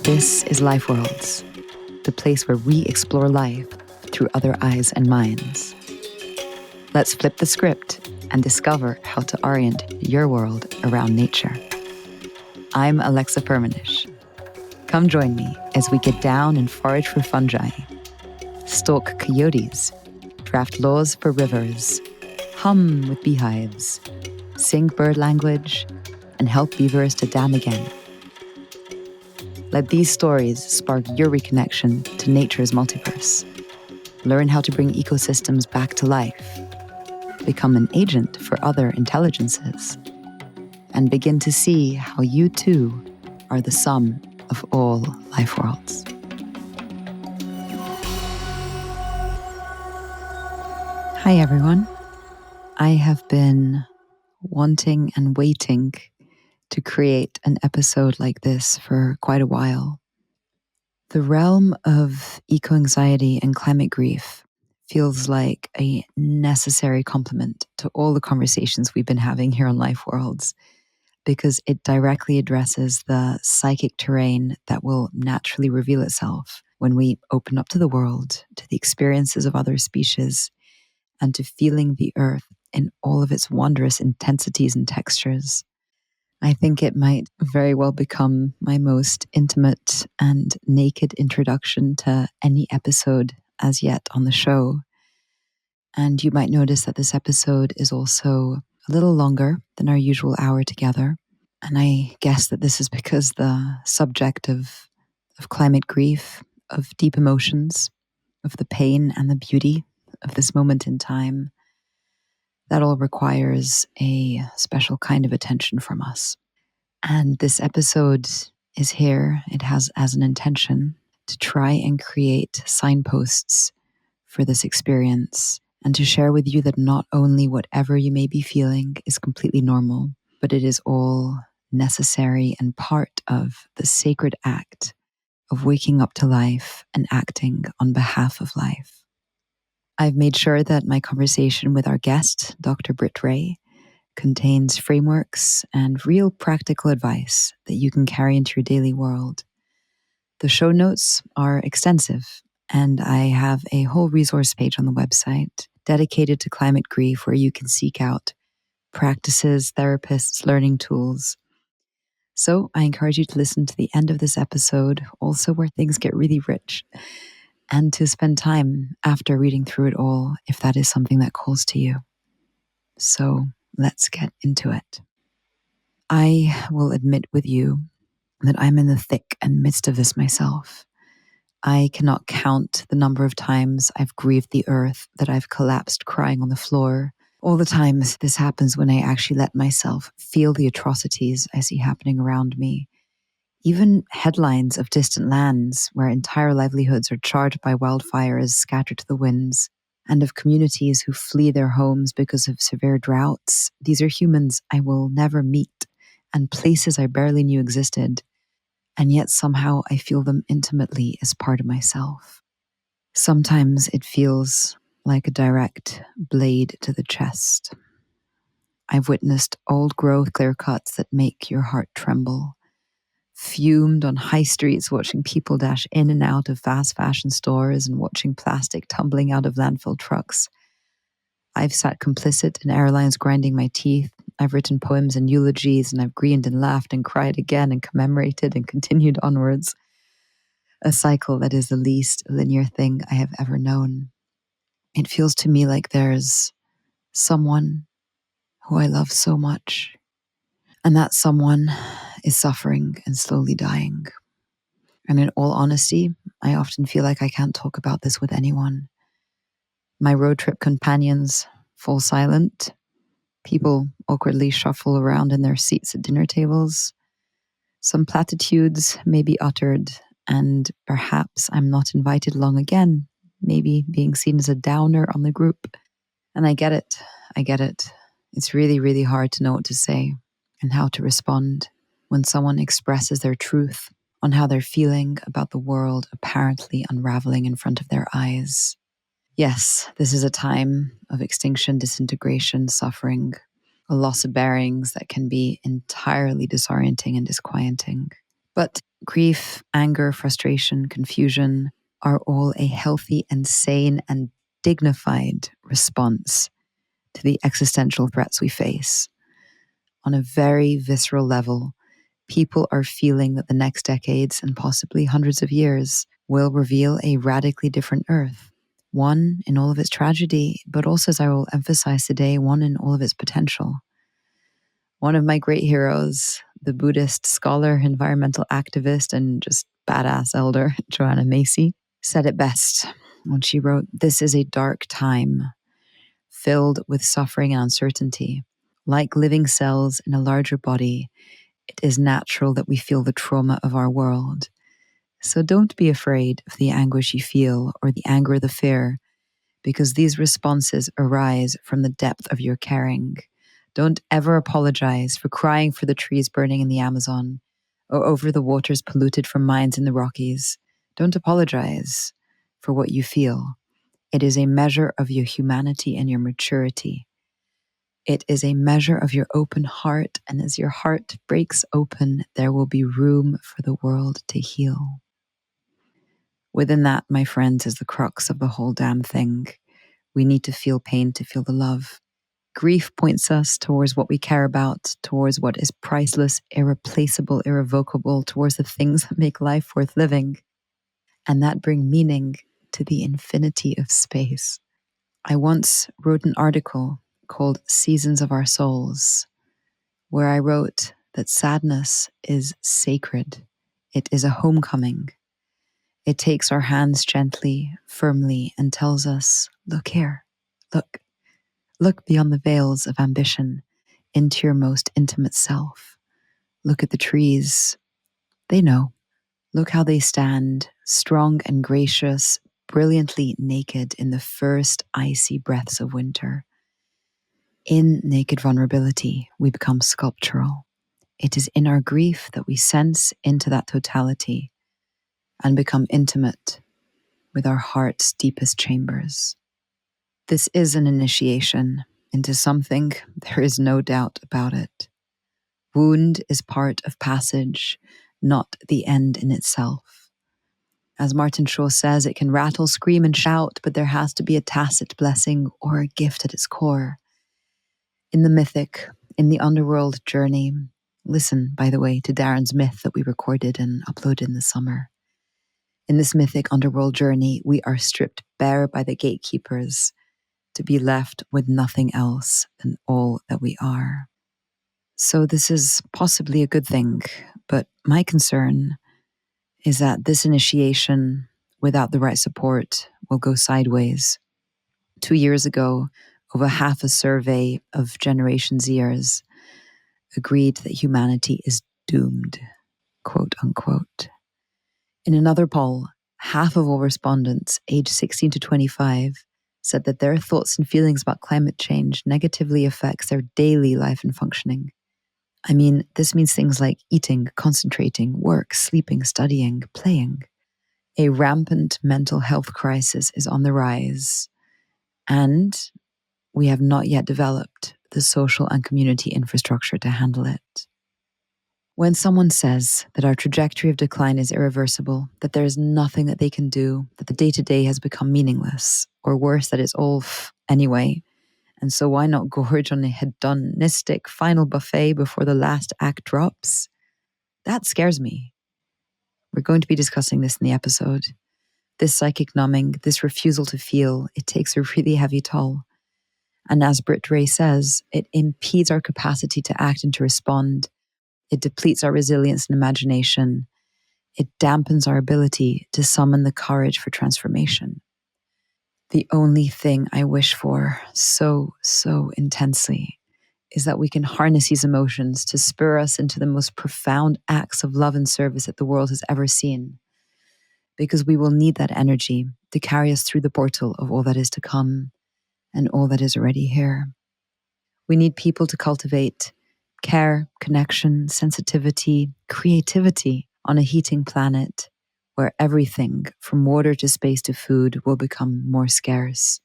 This is Life Worlds, the place where we explore life through other eyes and minds. Let's flip the script and discover how to orient your world around nature. I'm Alexa Firminish. Come join me as we get down and forage for fungi, stalk coyotes, draft laws for rivers, hum with beehives, sing bird language, and help beavers to dam again. Let these stories spark your reconnection to nature's multiverse. Learn how to bring ecosystems back to life, become an agent for other intelligences, and begin to see how you too are the sum of all life worlds. Hi everyone. I have been wanting and waiting to create an episode like this for quite a while. The realm of eco-anxiety and climate grief feels like a necessary complement to all the conversations we've been having here on Life Worlds, because it directly addresses the psychic terrain that will naturally reveal itself when we open up to the world, to the experiences of other species, and to feeling the earth in all of its wondrous intensities and textures. I think it might very well become my most intimate and naked introduction to any episode as yet on the show. And you might notice that this episode is also a little longer than our usual hour together. And I guess that this is because the subject of climate grief, of deep emotions, of the pain and the beauty of this moment in time, that all requires a special kind of attention from us. And this episode is here. It has as an intention to try and create signposts for this experience and to share with you that not only whatever you may be feeling is completely normal, but it is all necessary and part of the sacred act of waking up to life and acting on behalf of life. I've made sure that my conversation with our guest, Dr. Britt Wray, contains frameworks and real practical advice that you can carry into your daily world. The show notes are extensive, and I have a whole resource page on the website dedicated to climate grief where you can seek out practices, therapists, learning tools. So I encourage you to listen to the end of this episode, also where things get really rich, and to spend time after reading through it all if that is something that calls to you. So let's get into it. I will admit with you that I'm in the thick and midst of this myself. I cannot count the number of times I've grieved the earth, that I've collapsed crying on the floor. All the times this happens when I actually let myself feel the atrocities I see happening around me. Even headlines of distant lands where entire livelihoods are charred by wildfires scattered to the winds, and of communities who flee their homes because of severe droughts. These are humans I will never meet, and places I barely knew existed, and yet somehow I feel them intimately as part of myself. Sometimes it feels like a direct blade to the chest. I've witnessed old growth clear cuts that make your heart tremble, fumed on high streets watching people dash in and out of fast fashion stores and watching plastic tumbling out of landfill trucks. I've sat complicit in airlines grinding my teeth. I've written poems and eulogies, and I've grieved and laughed and cried again and commemorated and continued onwards. A cycle that is the least linear thing I have ever known. It feels to me like there's someone who I love so much, and that someone is suffering and slowly dying. And in all honesty, I often feel like I can't talk about this with anyone. My road trip companions fall silent. People awkwardly shuffle around in their seats at dinner tables. Some platitudes may be uttered, and perhaps I'm not invited along again, maybe being seen as a downer on the group. And I get it. It's really, really hard to know what to say and how to respond when someone expresses their truth on how they're feeling about the world apparently unraveling in front of their eyes. Yes, this is a time of extinction, disintegration, suffering, a loss of bearings that can be entirely disorienting and disquieting. But Grief, anger, frustration, confusion are all a healthy and sane and dignified response to the existential threats we face. On a very visceral level, people are feeling that the next decades and possibly hundreds of years will reveal a radically different Earth. One in all of its tragedy, but also, as I will emphasize today, one in all of its potential. One of my great heroes, the Buddhist scholar, environmental activist, and just badass elder, Joanna Macy, said it best when she wrote, "This is a dark time filled with suffering and uncertainty. Like living cells in a larger body, it is natural that we feel the trauma of our world. So don't be afraid of the anguish you feel or the anger or the fear, because these responses arise from the depth of your caring. Don't ever apologize for crying for the trees burning in the Amazon or over the waters polluted from mines in the Rockies. Don't apologize for what you feel. It is a measure of your humanity and your maturity. It is a measure of your open heart, and as your heart breaks open, there will be room for the world to heal." Within that, my friends, is the crux of the whole damn thing. We need to feel pain to feel the love. Grief points us towards what we care about, towards what is priceless, irreplaceable, irrevocable, towards the things that make life worth living, and that bring meaning to the infinity of space. I once wrote an article called Seasons of Our Souls, where I wrote that sadness is sacred. It is a homecoming. It takes our hands gently, firmly, and tells us, look here, look. Look beyond the veils of ambition into your most intimate self. Look at the trees. They know. Look how they stand, strong and gracious, brilliantly naked in the first icy breaths of winter. In naked vulnerability, we become sculptural. It is in our grief that we sense into that totality and become intimate with our heart's deepest chambers. This is an initiation into something, there is no doubt about it. Wound is part of passage, not the end in itself. As Martin Shaw says, it can rattle, scream, and shout, but there has to be a tacit blessing or a gift at its core. In the mythic, in the underworld journey, listen, by the way, to Darren's myth that we recorded and uploaded in the summer. In this mythic underworld journey, we are stripped bare by the gatekeepers to be left with nothing else than all that we are. So this is possibly a good thing, but my concern is that this initiation without the right support will go sideways. 2 years ago, over half a survey of Generation Zers agreed that humanity is doomed, quote unquote. In another poll, half of all respondents aged 16 to 25 said that their thoughts and feelings about climate change negatively affects their daily life and functioning. I mean, this means things like eating, concentrating, work, sleeping, studying, playing. A rampant mental health crisis is on the rise, and we have not yet developed the social and community infrastructure to handle it. When someone says that our trajectory of decline is irreversible, that there is nothing that they can do, that the day-to-day has become meaningless, or worse, that it's all anyway, and so why not gorge on a hedonistic final buffet before the last act drops? That scares me. We're going to be discussing this in the episode. This psychic numbing, this refusal to feel, it takes a really heavy toll. And as Britt Wray says, it impedes our capacity to act and to respond. It depletes our resilience and imagination. It dampens our ability to summon the courage for transformation. The only thing I wish for so intensely is that we can harness these emotions to spur us into the most profound acts of love and service that the world has ever seen. Because we will need that energy to carry us through the portal of all that is to come and all that is already here. We need people to cultivate care, connection, sensitivity, creativity on a heating planet where everything from water to space to food will become more scarce.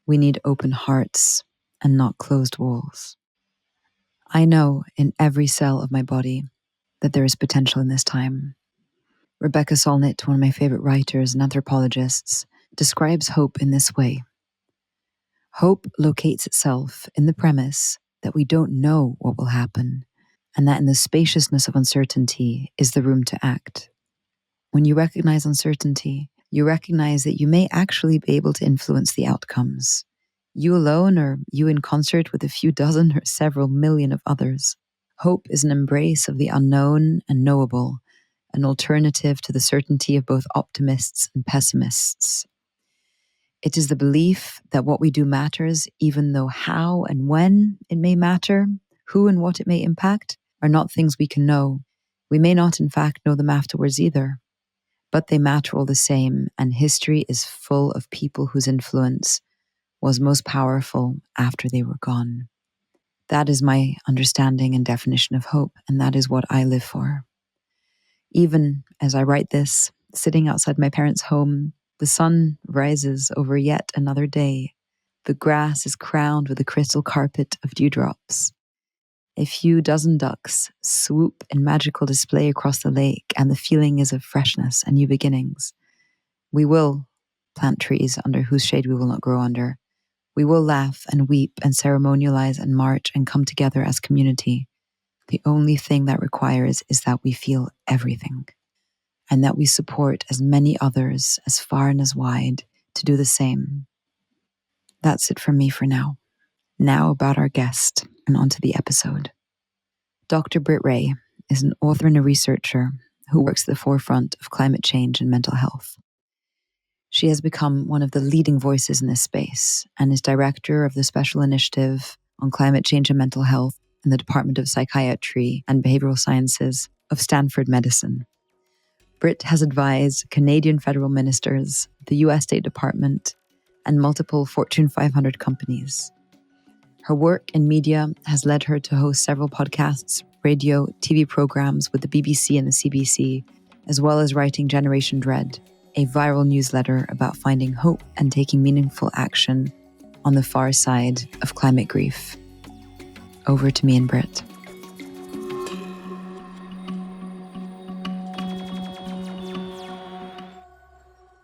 We need open hearts and not closed walls. I know in every cell of my body that there is potential in this time. Rebecca Solnit, one of my favorite writers and anthropologists, describes hope in this way. Hope locates itself in the premise that we don't know what will happen, and that in the spaciousness of uncertainty is the room to act. When you recognize uncertainty, you recognize that you may actually be able to influence the outcomes. You alone, or you in concert with a few dozen or several million of others. Hope is an embrace of the unknown and knowable, an alternative to the certainty of both optimists and pessimists. It is the belief that what we do matters, even though how and when it may matter, who and what it may impact, are not things we can know. We may not, in fact, know them afterwards either, but they matter all the same, and history is full of people whose influence was most powerful after they were gone. That is my understanding and definition of hope, and that is what I live for. Even as I write this, sitting outside my parents' home, the sun rises over yet another day. The grass is crowned with a crystal carpet of dewdrops. A few dozen ducks swoop in magical display across the lake, and the feeling is of freshness and new beginnings. We will plant trees under whose shade we will not grow under. We will laugh and weep and ceremonialize and march and come together as community. The only thing that requires is that we feel everything, and that we support as many others as far and as wide to do the same. That's it from me for now. Now about our guest and onto the episode. Dr. Britt Wray is an author and a researcher who works at the forefront of climate change and mental health. She has become one of the leading voices in this space and is director of the Special Initiative on Climate Change and Mental Health in the Department of Psychiatry and Behavioral Sciences of Stanford Medicine. Britt has advised Canadian federal ministers, the US State Department, and multiple Fortune 500 companies. Her work in media has led her to host several podcasts, radio, TV programs with the BBC and the CBC, as well as writing Generation Dread, a viral newsletter about finding hope and taking meaningful action on the far side of climate grief. Over to me and Britt.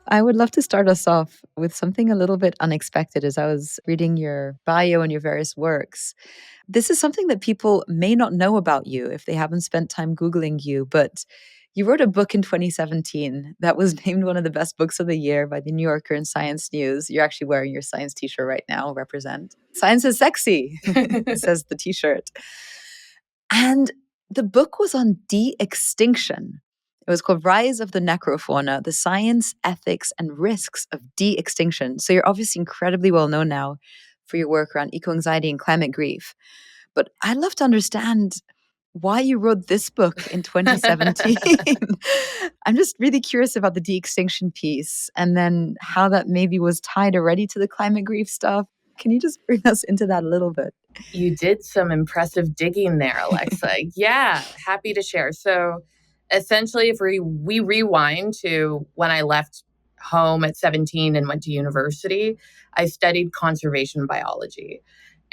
I would love to start us off with something a little bit unexpected. As I was reading your bio and your various works, this is something that people may not know about you if they haven't spent time Googling you, but you wrote a book in 2017 that was named one of the best books of the year by the New Yorker and Science News. You're actually wearing your science t-shirt right now, represent. Science is sexy, says the t-shirt. And the book was on de-extinction. It was called Rise of the Necrofauna, the Science, Ethics, and Risks of De-Extinction. So you're obviously incredibly well known now for your work around eco-anxiety and climate grief. But I'd love to understand why you wrote this book in 2017. I'm just really curious about the de-extinction piece and then how that maybe was tied already to the climate grief stuff. Can you just bring us into that a little bit? You did some impressive digging there, Alexa. Yeah, happy to share. So essentially, if we rewind to when I left home at 17 and went to university, I studied conservation biology.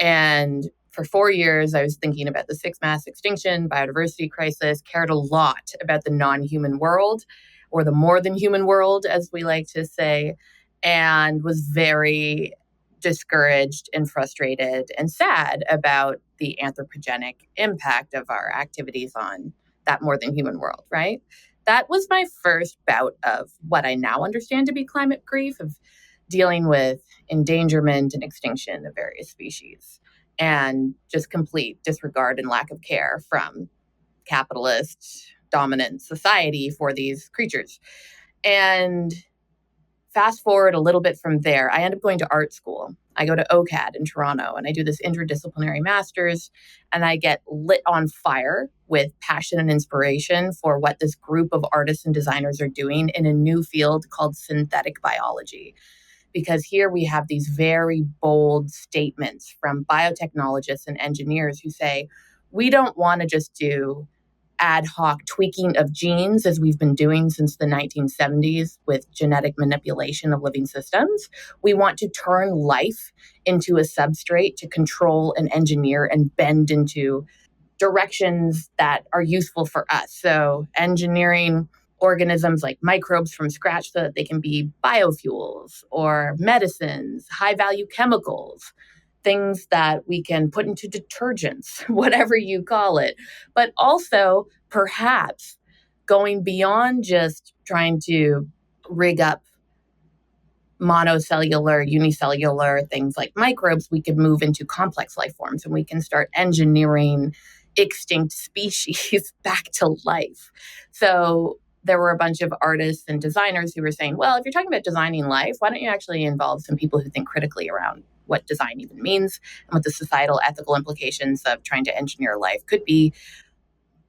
And for 4 years, I was thinking about the sixth mass extinction, biodiversity crisis, cared a lot about the non-human world, or the more than human world, as we like to say, and was very discouraged and frustrated and sad about the anthropogenic impact of our activities on that more than human world, right? That was my first bout of what I now understand to be climate grief, of dealing with endangerment and extinction of various species, and just complete disregard and lack of care from capitalist dominant society for these creatures. And fast forward a little bit from there, I end up going to art school. I go to OCAD in Toronto, and I do this interdisciplinary master's, and I get lit on fire with passion and inspiration for what this group of artists and designers are doing in a new field called synthetic biology. Because here we have these very bold statements from biotechnologists and engineers who say, we don't want to just do ad hoc tweaking of genes as we've been doing since the 1970s with genetic manipulation of living systems. We want to turn life into a substrate to control and engineer and bend into directions that are useful for us. So engineering organisms like microbes from scratch so that they can be biofuels or medicines, high value chemicals, things that we can put into detergents, whatever you call it. But also, perhaps going beyond just trying to rig up monocellular, unicellular things like microbes, we could move into complex life forms and we can start engineering extinct species back to life. So there were a bunch of artists and designers who were saying, well, if you're talking about designing life, why don't you actually involve some people who think critically around what design even means and what the societal ethical implications of trying to engineer life could be.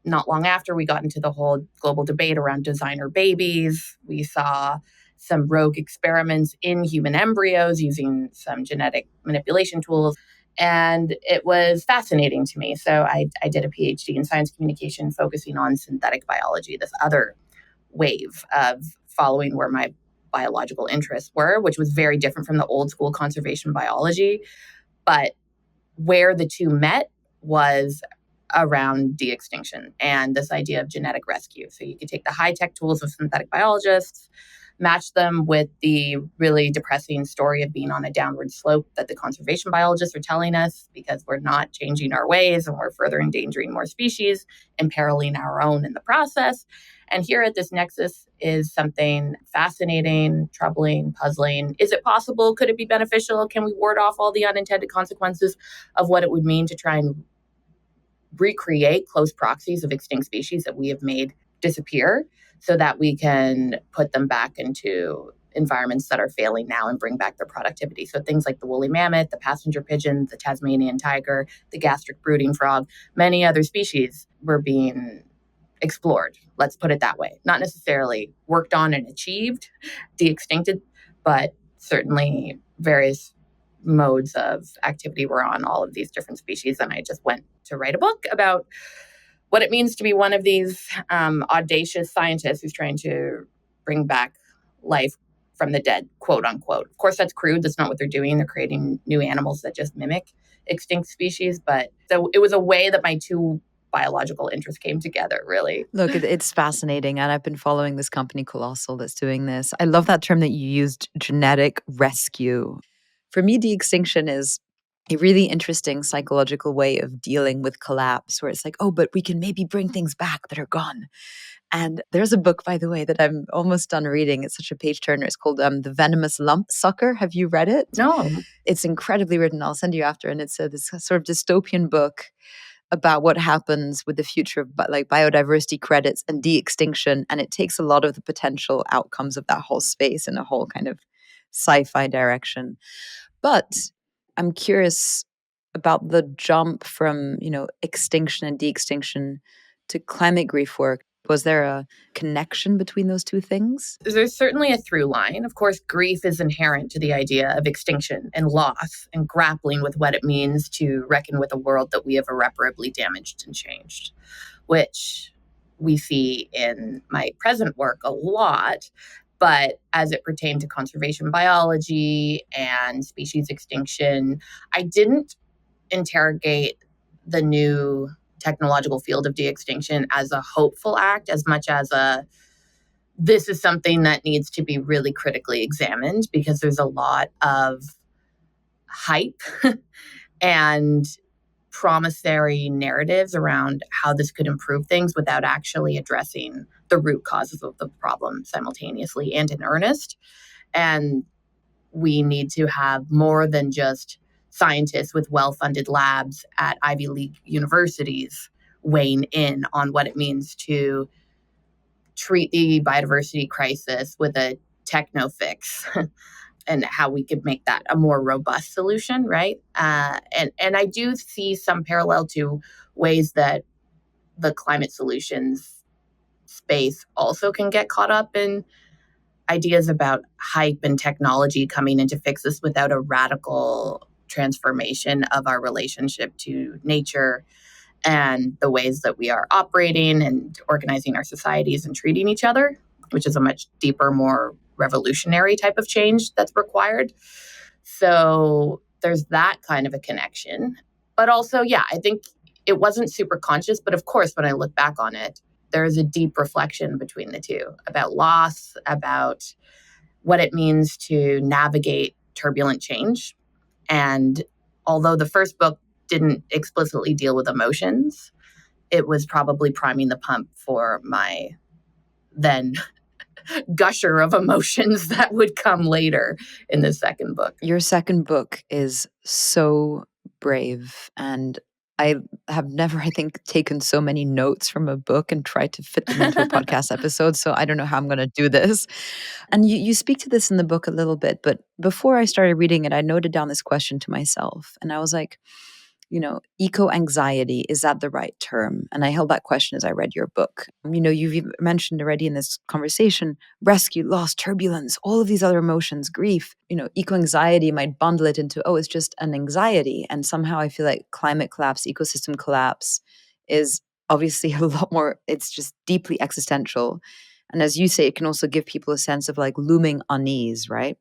Not long after, we got into the whole global debate around designer babies. We saw some rogue experiments in human embryos using some genetic manipulation tools. And it was fascinating to me. So I did a PhD in science communication focusing on synthetic biology, this other wave of following where my biological interests were, which was very different from the old school conservation biology. But where the two met was around de-extinction and this idea of genetic rescue. So you could take the high-tech tools of synthetic biologists, match them with the really depressing story of being on a downward slope that the conservation biologists are telling us because we're not changing our ways and we're further endangering more species, imperiling our own in the process. And here at this nexus is something fascinating, troubling, puzzling. Is it possible? Could it be beneficial? Can we ward off all the unintended consequences of what it would mean to try and recreate close proxies of extinct species that we have made disappear so that we can put them back into environments that are failing now and bring back their productivity? So things like the woolly mammoth, the passenger pigeon, the Tasmanian tiger, the gastric brooding frog, many other species were being explored. Let's put it that way. Not necessarily worked on and achieved, de-extincted, but certainly various modes of activity were on all of these different species. And I just went to write a book about what it means to be one of these audacious scientists who's trying to bring back life from the dead, quote unquote. Of course, that's crude. That's not what they're doing. They're creating new animals that just mimic extinct species. But so it was a way that my two biological interests came together, really. Look, it's fascinating. And I've been following this company, Colossal, that's doing this. I love that term that you used, genetic rescue. For me, de-extinction is a really interesting psychological way of dealing with collapse, where it's like, oh, but we can maybe bring things back that are gone. And there's a book, by the way, that I'm almost done reading. It's such a page turner. It's called The Venomous Lump Sucker. Have you read it? No. It's incredibly written. I'll send you after. And it's this sort of dystopian book about what happens with the future of like biodiversity credits and de-extinction. And it takes a lot of the potential outcomes of that whole space in a whole kind of sci-fi direction. But I'm curious about the jump from, extinction and de-extinction to climate grief work. Was there a connection between those two things? There's certainly a through line. Of course, grief is inherent to the idea of extinction and loss and grappling with what it means to reckon with a world that we have irreparably damaged and changed, which we see in my present work a lot. But as it pertained to conservation biology and species extinction, I didn't interrogate the new technological field of de-extinction as a hopeful act as much as this is something that needs to be really critically examined because there's a lot of hype and promissory narratives around how this could improve things without actually addressing the root causes of the problem simultaneously and in earnest. And we need to have more than just scientists with well-funded labs at Ivy League universities weighing in on what it means to treat the biodiversity crisis with a techno fix and how we could make that a more robust solution, right? And I do see some parallel to ways that the climate solutions space also can get caught up in ideas about hype and technology coming in to fix this without a radical transformation of our relationship to nature and the ways that we are operating and organizing our societies and treating each other, which is a much deeper, more revolutionary type of change that's required. So there's that kind of a connection. But also, yeah, I think it wasn't super conscious. But of course, when I look back on it, there's a deep reflection between the two about loss, about what it means to navigate turbulent change. And although the first book didn't explicitly deal with emotions, it was probably priming the pump for my then gusher of emotions that would come later in the second book. Your second book is so brave, and I have never, I think, taken so many notes from a book and tried to fit them into a podcast episode. So I don't know how I'm going to do this. And you speak to this in the book a little bit, but before I started reading it, I noted down this question to myself. And I was like, eco anxiety, is that the right term? And I held that question as I read your book. You've even mentioned already in this conversation rescue, loss, turbulence, all of these other emotions, grief. Eco anxiety might bundle it into, oh, it's just an anxiety. And somehow I feel like climate collapse, ecosystem collapse is obviously a lot more, it's just deeply existential. And as you say, it can also give people a sense of like looming unease, right?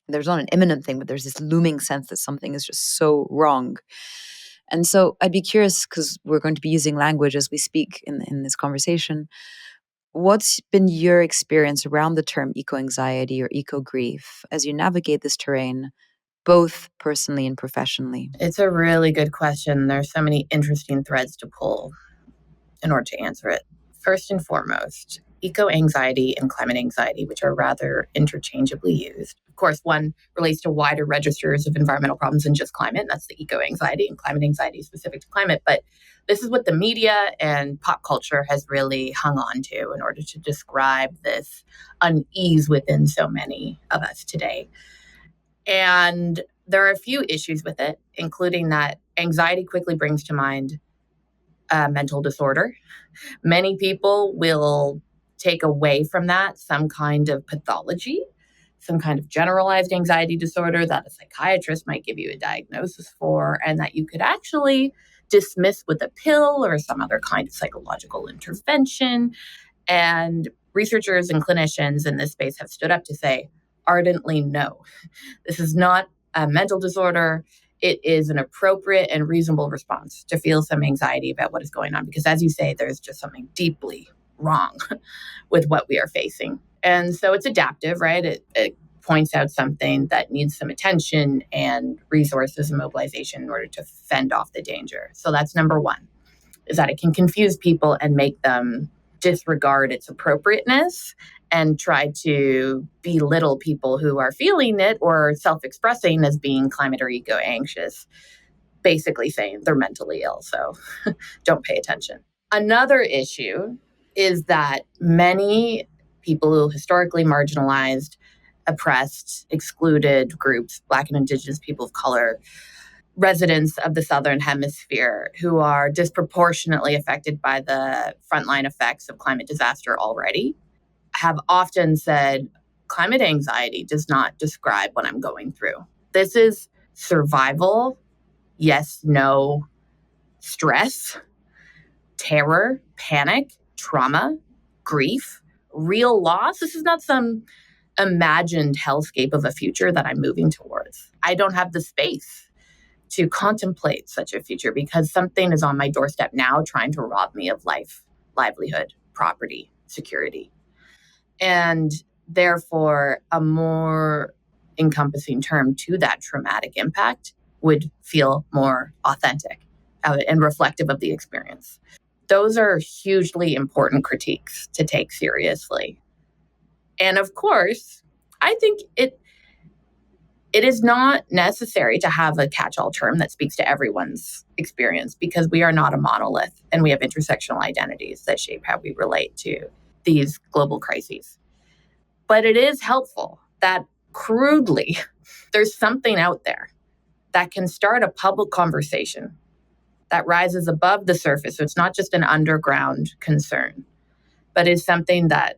There's not an imminent thing, but there's this looming sense that something is just so wrong. And so I'd be curious, because we're going to be using language as we speak in this conversation. What's been your experience around the term eco anxiety or eco grief as you navigate this terrain, both personally and professionally? It's a really good question. There's so many interesting threads to pull in order to answer it. First and foremost, eco anxiety and climate anxiety, which are rather interchangeably used. Of course, one relates to wider registers of environmental problems than just climate. That's the eco anxiety, and climate anxiety is specific to climate. But this is what the media and pop culture has really hung on to in order to describe this unease within so many of us today. And there are a few issues with it, including that anxiety quickly brings to mind a mental disorder. Many people will take away from that some kind of pathology, some kind of generalized anxiety disorder that a psychiatrist might give you a diagnosis for, and that you could actually dismiss with a pill or some other kind of psychological intervention. And researchers and clinicians in this space have stood up to say ardently, no, this is not a mental disorder. It is an appropriate and reasonable response to feel some anxiety about what is going on. Because as you say, there's just something deeply wrong with what we are facing. And so it's adaptive, right? It points out something that needs some attention and resources and mobilization in order to fend off the danger. So that's number one, is that it can confuse people and make them disregard its appropriateness and try to belittle people who are feeling it or self-expressing as being climate or eco anxious, basically saying they're mentally ill, so don't pay attention. Another issue is that many people who historically marginalized, oppressed, excluded groups, Black and Indigenous people of color, residents of the Southern Hemisphere who are disproportionately affected by the frontline effects of climate disaster already, have often said, climate anxiety does not describe what I'm going through. This is survival, yes, no, stress, terror, panic, trauma, grief, real loss. This is not some imagined hellscape of a future that I'm moving towards. I don't have the space to contemplate such a future because something is on my doorstep now trying to rob me of life, livelihood, property, security. And therefore, a more encompassing term to that traumatic impact would feel more authentic and reflective of the experience. Those are hugely important critiques to take seriously. And of course, I think it is not necessary to have a catch-all term that speaks to everyone's experience because we are not a monolith and we have intersectional identities that shape how we relate to these global crises. But it is helpful that crudely, there's something out there that can start a public conversation that rises above the surface. So it's not just an underground concern, but is something that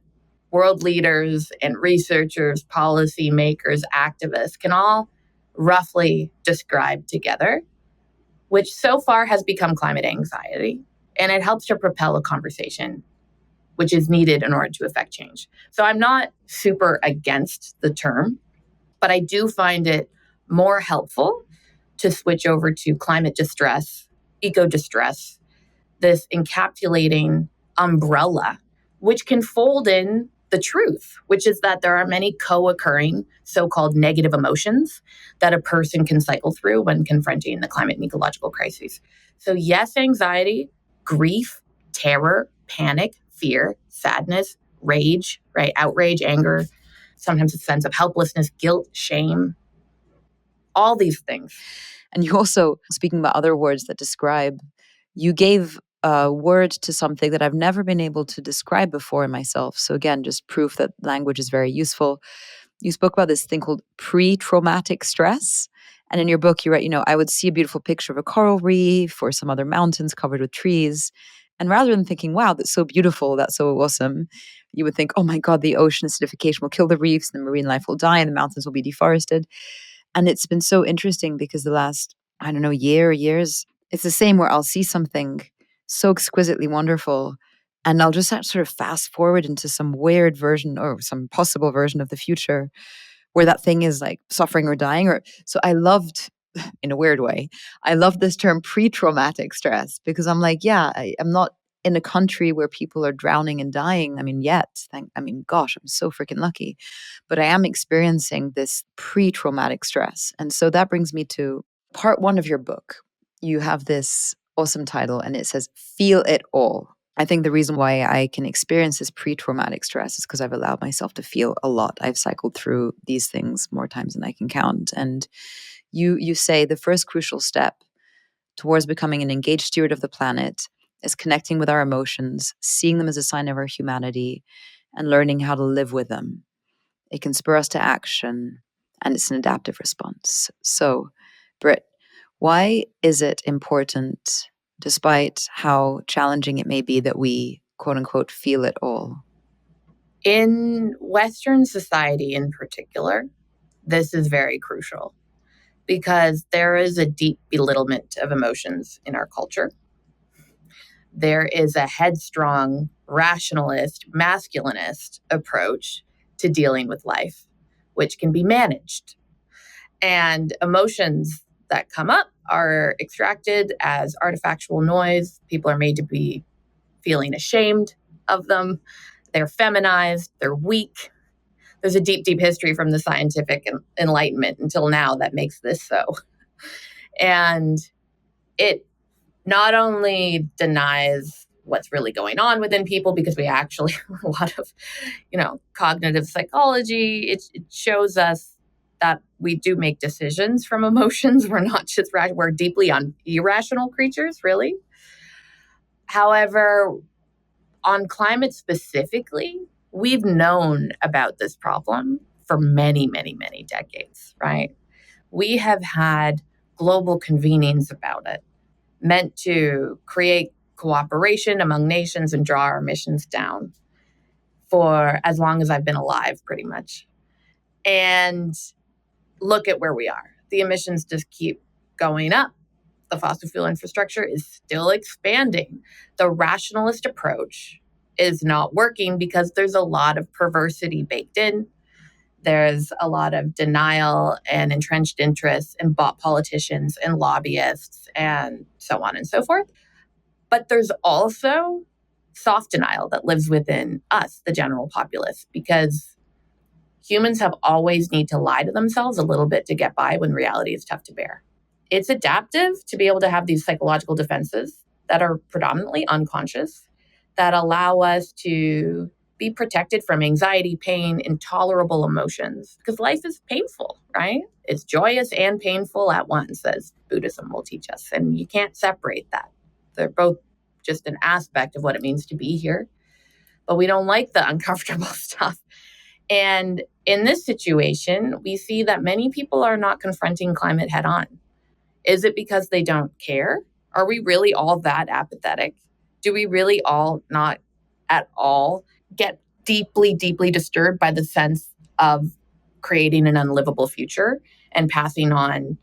world leaders and researchers, policymakers, activists can all roughly describe together, which so far has become climate anxiety. And it helps to propel a conversation, which is needed in order to affect change. So I'm not super against the term, but I do find it more helpful to switch over to climate distress, eco distress, this encapsulating umbrella, which can fold in the truth, which is that there are many co-occurring so-called negative emotions that a person can cycle through when confronting the climate and ecological crises. So yes, anxiety, grief, terror, panic, fear, sadness, rage, right? Outrage, anger, sometimes a sense of helplessness, guilt, shame, all these things. And you also, speaking about other words that describe, you gave a word to something that I've never been able to describe before in myself. So again, just proof that language is very useful. You spoke about this thing called pre-traumatic stress. And in your book, you write, I would see a beautiful picture of a coral reef or some other mountains covered with trees. And rather than thinking, wow, that's so beautiful, that's so awesome, you would think, oh my God, the ocean acidification will kill the reefs, and the marine life will die, and the mountains will be deforested. And it's been so interesting because the last, I don't know, years, it's the same where I'll see something so exquisitely wonderful and I'll just sort of fast forward into some weird version or some possible version of the future where that thing is like suffering or dying. So I loved, in a weird way, I love this term pre-traumatic stress because I'm like, yeah, I'm not in a country where people are drowning and dying. I mean, gosh, I'm so freaking lucky. But I am experiencing this pre-traumatic stress. And so that brings me to part 1 of your book. You have this awesome title and it says, Feel It All. I think the reason why I can experience this pre-traumatic stress is because I've allowed myself to feel a lot. I've cycled through these things more times than I can count. And you say the first crucial step towards becoming an engaged steward of the planet is connecting with our emotions, seeing them as a sign of our humanity, and learning how to live with them. It can spur us to action, and it's an adaptive response. So, Britt, why is it important, despite how challenging it may be, that we, quote unquote, feel it all? In Western society in particular, this is very crucial because there is a deep belittlement of emotions in our culture. There is a headstrong, rationalist, masculinist approach to dealing with life, which can be managed. And emotions that come up are extracted as artifactual noise. People are made to be feeling ashamed of them. They're feminized, they're weak. There's a deep, deep history from the scientific enlightenment until now that makes this so. And it not only denies what's really going on within people, because we actually a lot of, cognitive psychology, it shows us that we do make decisions from emotions. We're not just we're deeply irrational creatures, really. However, on climate specifically, we've known about this problem for many, many, many decades, right? We have had global convenings about it, meant to create cooperation among nations and draw our emissions down for as long as I've been alive, pretty much. And look at where we are. The emissions just keep going up. The fossil fuel infrastructure is still expanding. The rationalist approach is not working because there's a lot of perversity baked in. There's a lot of denial and entrenched interests and bought politicians and lobbyists and so on and so forth. But there's also soft denial that lives within us, the general populace, because humans have always need to lie to themselves a little bit to get by when reality is tough to bear. It's adaptive to be able to have these psychological defenses that are predominantly unconscious, that allow us to be protected from anxiety, pain, intolerable emotions, because life is painful, right? It's joyous and painful at once, as Buddhism will teach us. And you can't separate that. They're both just an aspect of what it means to be here. But we don't like the uncomfortable stuff. And in this situation, we see that many people are not confronting climate head on. Is it because they don't care? Are we really all that apathetic? Do we really all not at all get deeply, deeply disturbed by the sense of creating an unlivable future and passing on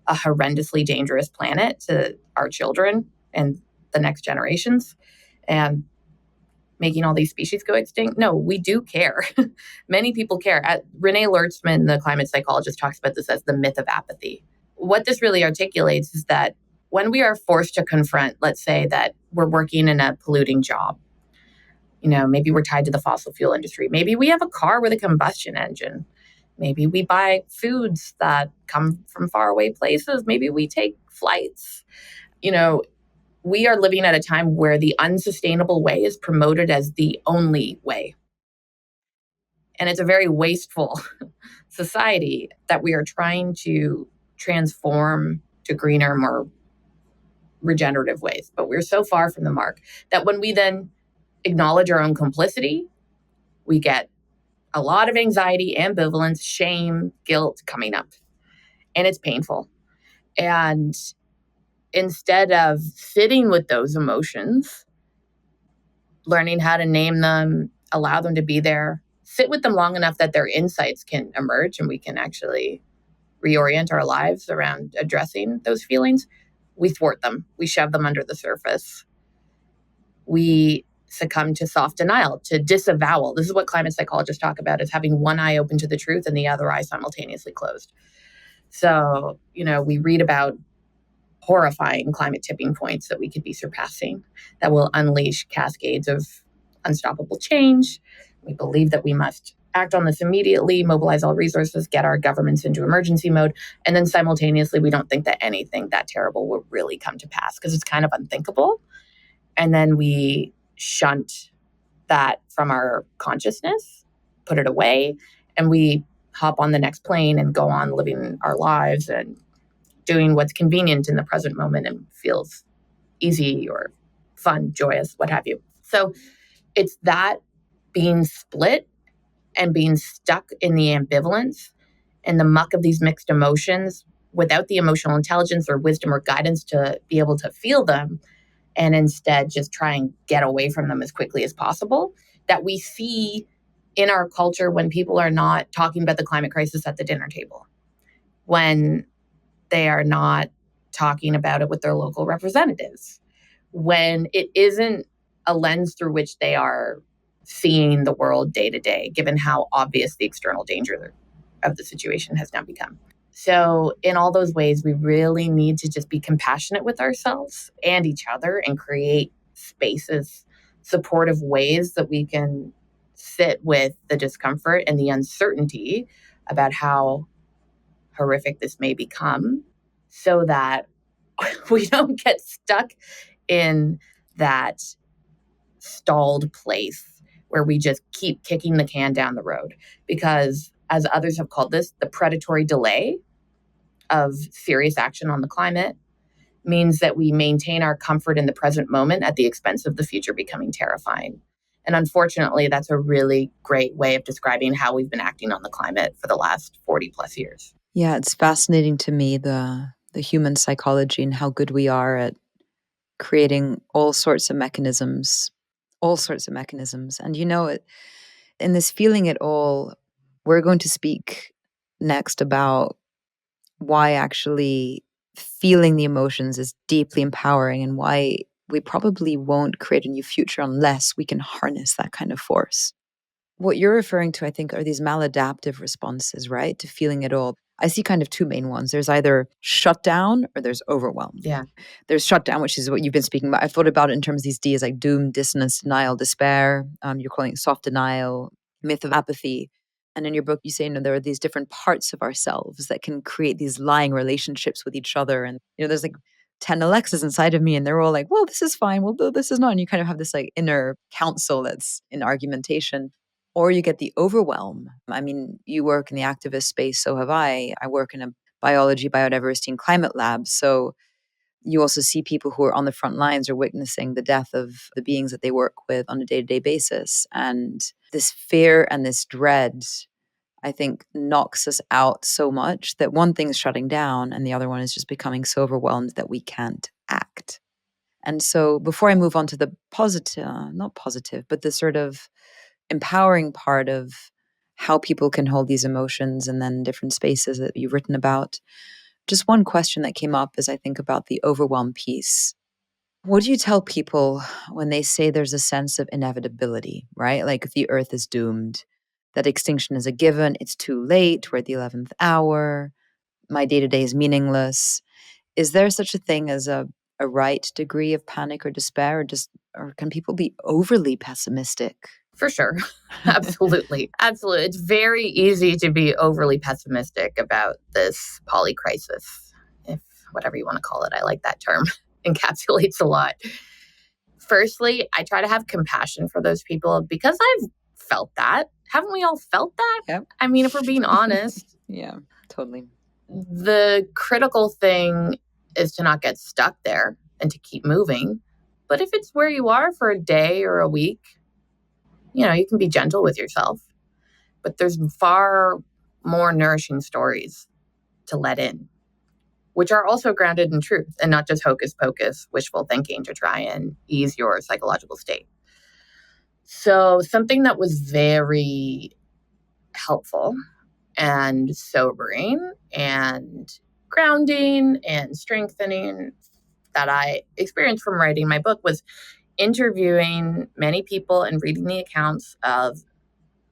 a horrendously dangerous planet to our children and the next generations and making all these species go extinct? No, we do care. Many people care. Renee Lertzman, the climate psychologist, talks about this as the myth of apathy. What this really articulates is that when we are forced to confront, let's say that we're working in a polluting job Maybe we're tied to the fossil fuel industry. Maybe we have a car with a combustion engine. Maybe we buy foods that come from faraway places. Maybe we take flights. We are living at a time where the unsustainable way is promoted as the only way. And it's a very wasteful society that we are trying to transform to greener, more regenerative ways. But we're so far from the mark that when we then acknowledge our own complicity, we get a lot of anxiety, ambivalence, shame, guilt coming up. And it's painful. And instead of sitting with those emotions, learning how to name them, allow them to be there, sit with them long enough that their insights can emerge and we can actually reorient our lives around addressing those feelings, we thwart them. We shove them under the surface. We succumb to soft denial, to disavowal. This is what climate psychologists talk about, is having one eye open to the truth and the other eye simultaneously closed. So, we read about horrifying climate tipping points that we could be surpassing that will unleash cascades of unstoppable change. We believe that we must act on this immediately, mobilize all resources, get our governments into emergency mode. And then simultaneously, we don't think that anything that terrible will really come to pass because it's kind of unthinkable. And then we shunt that from our consciousness, put it away, and we hop on the next plane and go on living our lives and doing what's convenient in the present moment and feels easy or fun, joyous, what have you. So it's that being split and being stuck in the ambivalence and the muck of these mixed emotions without the emotional intelligence or wisdom or guidance to be able to feel them, and instead just try and get away from them as quickly as possible, that we see in our culture when people are not talking about the climate crisis at the dinner table, when they are not talking about it with their local representatives, when it isn't a lens through which they are seeing the world day to day, given how obvious the external danger of the situation has now become. So in all those ways, we really need to just be compassionate with ourselves and each other and create spaces, supportive ways that we can sit with the discomfort and the uncertainty about how horrific this may become, so that we don't get stuck in that stalled place where we just keep kicking the can down the road. Because as others have called this, the predatory delay of serious action on the climate means that we maintain our comfort in the present moment at the expense of the future becoming terrifying. And unfortunately, that's a really great way of describing how we've been acting on the climate for the last 40 plus years. Yeah, it's fascinating to me, the human psychology and how good we are at creating all sorts of mechanisms. And in this feeling it all, we're going to speak next about why actually feeling the emotions is deeply empowering and why we probably won't create a new future unless we can harness that kind of force. What you're referring to, I think, are these maladaptive responses, right? To feeling it all. I see kind of two main ones. There's either shutdown or there's overwhelm. Yeah. There's shutdown, which is what you've been speaking about. I've thought about it in terms of these Ds like doom, dissonance, denial, despair. You're calling it soft denial, myth of apathy. And in your book, you say, there are these different parts of ourselves that can create these lying relationships with each other. And, there's like 10 Alexas inside of me, and they're all like, well, this is fine. Well, no, this is not. And you kind of have this like inner council that's in argumentation. Or you get the overwhelm. I mean, you work in the activist space, so have I. I work in a biology, biodiversity, and climate lab. So you also see people who are on the front lines or witnessing the death of the beings that they work with on a day-to-day basis. And this fear and this dread, I think, knocks us out so much that one thing's shutting down and the other one is just becoming so overwhelmed that we can't act. And so before I move on to the positive, not positive, but the sort of empowering part of how people can hold these emotions and then different spaces that you've written about, just one question that came up as I think about the overwhelm piece. What do you tell people when they say there's a sense of inevitability, right? Like the earth is doomed, that extinction is a given, it's too late, we're at the 11th hour, my day to day is meaningless. Is there such a thing as a a right degree of panic or despair, or can people be overly pessimistic? For sure. Absolutely. Absolutely. It's very easy to be overly pessimistic about this polycrisis, if whatever you want to call it. I like that term. Encapsulates a lot. Firstly, I try to have compassion for those people because I've felt that. Haven't we all felt that? Yep. I mean, if we're being honest. Yeah, totally. The critical thing is to not get stuck there and to keep moving. But if it's where you are for a day or a week, you can be gentle with yourself. But there's far more nourishing stories to let in, which are also grounded in truth and not just hocus pocus, wishful thinking to try and ease your psychological state. So something that was very helpful and sobering and grounding and strengthening that I experienced from writing my book was interviewing many people and reading the accounts of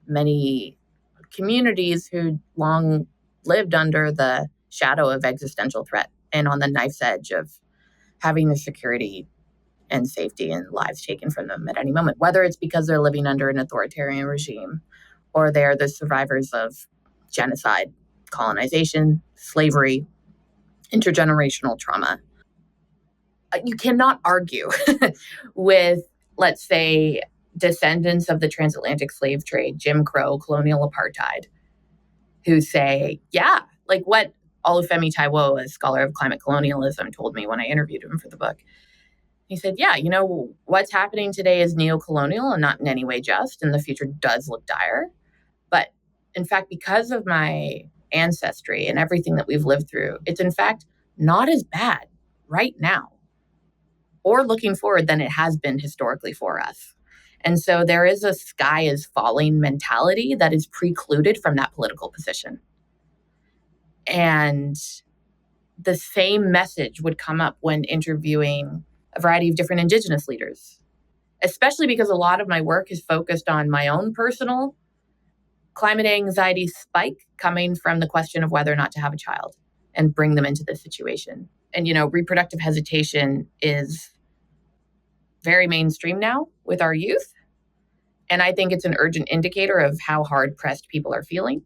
many communities who long lived under the shadow of existential threat and on the knife's edge of having the security and safety and lives taken from them at any moment, whether it's because they're living under an authoritarian regime or they're the survivors of genocide, colonization, slavery, intergenerational trauma. You cannot argue with, let's say, descendants of the transatlantic slave trade, Jim Crow, colonial apartheid, who say, yeah, like what Olufemi Taiwo, a scholar of climate colonialism, told me when I interviewed him for the book. He said, yeah, what's happening today is neocolonial and not in any way just, and the future does look dire. But in fact, because of my ancestry and everything that we've lived through, it's in fact not as bad right now or looking forward than it has been historically for us. And so there is a sky is falling mentality that is precluded from that political position. And the same message would come up when interviewing a variety of different Indigenous leaders, especially because a lot of my work is focused on my own personal climate anxiety spike coming from the question of whether or not to have a child and bring them into this situation. And, reproductive hesitation is very mainstream now with our youth. And I think it's an urgent indicator of how hard pressed people are feeling.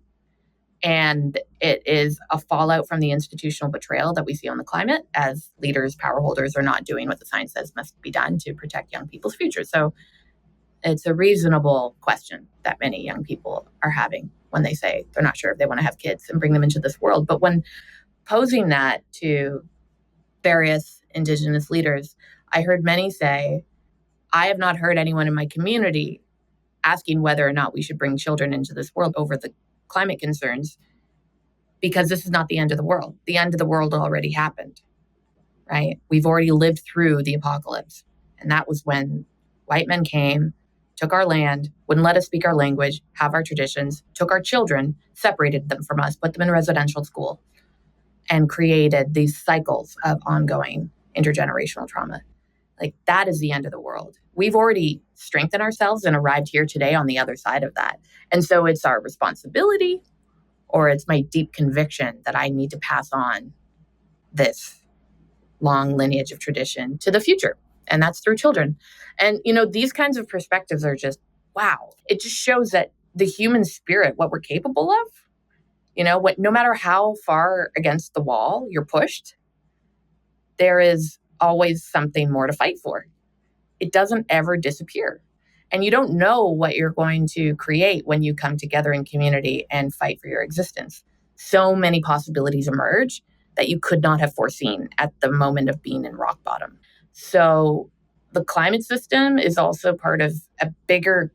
And it is a fallout from the institutional betrayal that we see on the climate as leaders, power holders are not doing what the science says must be done to protect young people's future. So it's a reasonable question that many young people are having when they say they're not sure if they want to have kids and bring them into this world. But when posing that to various Indigenous leaders, I heard many say, I have not heard anyone in my community asking whether or not we should bring children into this world over the climate concerns, because this is not the end of the world. The end of the world already happened, right? We've already lived through the apocalypse. And that was when white men came, took our land, wouldn't let us speak our language, have our traditions, took our children, separated them from us, put them in residential school, and created these cycles of ongoing intergenerational trauma. Like that is the end of the world. We've already strengthened ourselves and arrived here today on the other side of that. And so it's our responsibility, or it's my deep conviction that I need to pass on this long lineage of tradition to the future. And that's through children. And, these kinds of perspectives are just, wow. It just shows that the human spirit, what we're capable of, no matter how far against the wall you're pushed, there is always something more to fight for. It doesn't ever disappear. And you don't know what you're going to create when you come together in community and fight for your existence. So many possibilities emerge that you could not have foreseen at the moment of being in rock bottom. So the climate system is also part of a bigger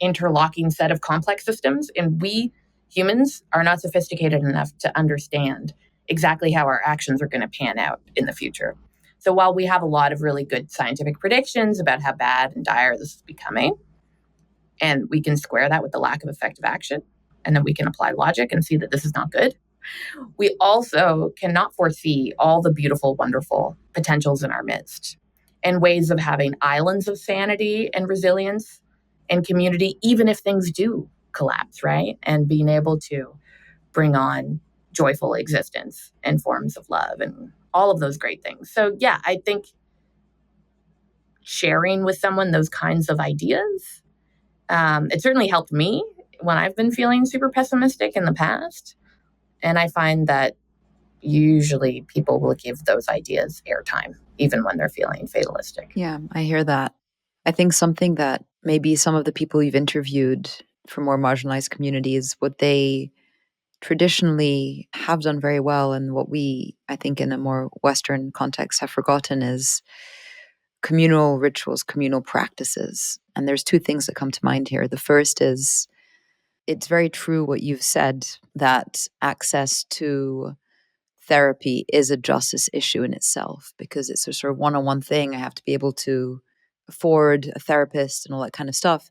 interlocking set of complex systems. And we humans are not sophisticated enough to understand exactly how our actions are going to pan out in the future. So while we have a lot of really good scientific predictions about how bad and dire this is becoming, and we can square that with the lack of effective action, and then we can apply logic and see that this is not good, we also cannot foresee all the beautiful, wonderful potentials in our midst and ways of having islands of sanity and resilience and community, even if things do collapse, right? And being able to bring on joyful existence and forms of love and all of those great things. So yeah, I think sharing with someone those kinds of ideas, it certainly helped me when I've been feeling super pessimistic in the past. And I find that usually people will give those ideas airtime, even when they're feeling fatalistic. Yeah, I hear that. I think something that maybe some of the people you've interviewed from more marginalized communities, what they traditionally have done very well, and what we, I think, in a more Western context have forgotten is communal rituals, communal practices. And there's two things that come to mind here. The first is it's very true what you've said that access to therapy is a justice issue in itself because it's a sort of one-on-one thing. I have to be able to afford a therapist and all that kind of stuff.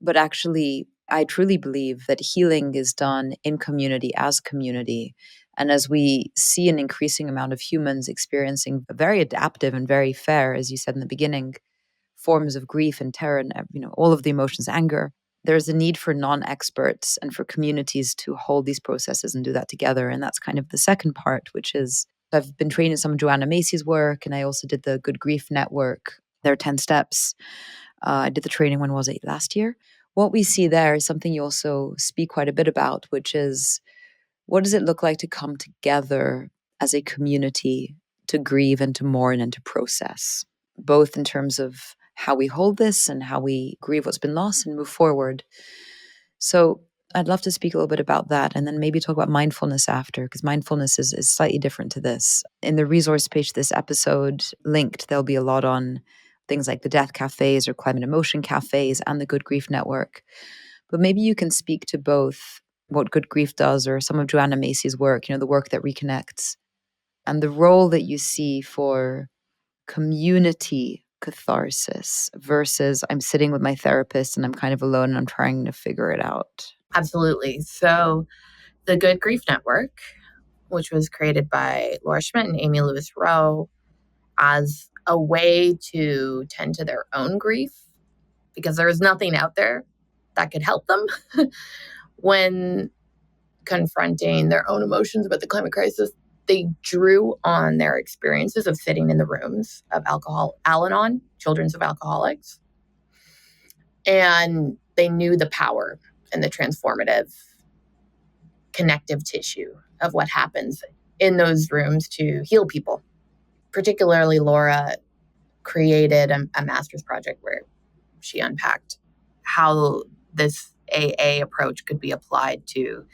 But actually, I truly believe that healing is done in community as community. And as we see an increasing amount of humans experiencing very adaptive and very fair, as you said in the beginning, forms of grief and terror and all of the emotions, anger, there's a need for non-experts and for communities to hold these processes and do that together. And that's kind of the second part, which is I've been trained in some of Joanna Macy's work, and I also did the Good Grief Network. There are 10 steps. I did the training, when was it? Last year. What we see there is something you also speak quite a bit about, which is what does it look like to come together as a community to grieve and to mourn and to process, both in terms of how we hold this and how we grieve what's been lost and move forward. So I'd love to speak a little bit about that and then maybe talk about mindfulness after, because mindfulness is slightly different to this. In the resource page to this episode linked, there'll be a lot on things like the death cafes or climate emotion cafes and the Good Grief Network. But maybe you can speak to both what Good Grief does or some of Joanna Macy's work, the work that reconnects, and the role that you see for community catharsis versus I'm sitting with my therapist and I'm kind of alone and I'm trying to figure it out. Absolutely. So the Good Grief Network, which was created by Laura Schmidt and Amy Lewis Rowe as a way to tend to their own grief, because there is nothing out there that could help them when confronting their own emotions about the climate crisis. They drew on their experiences of sitting in the rooms of Al-Anon, children of alcoholics. And they knew the power and the transformative connective tissue of what happens in those rooms to heal people. Particularly, Laura created a master's project where she unpacked how this AA approach could be applied to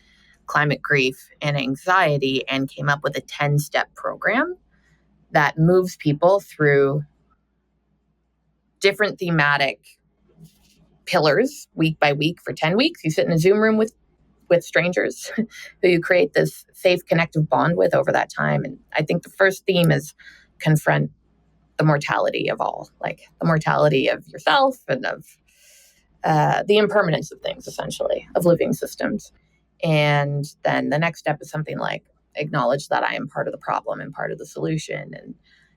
climate grief and anxiety and came up with a 10-step program that moves people through different thematic pillars week by week for 10 weeks. You sit in a Zoom room with strangers who you create this safe connective bond with over that time. And I think the first theme is confront the mortality of all, like the mortality of yourself and of the impermanence of things, essentially, of living systems. And then the next step is something like acknowledge that I am part of the problem and part of the solution,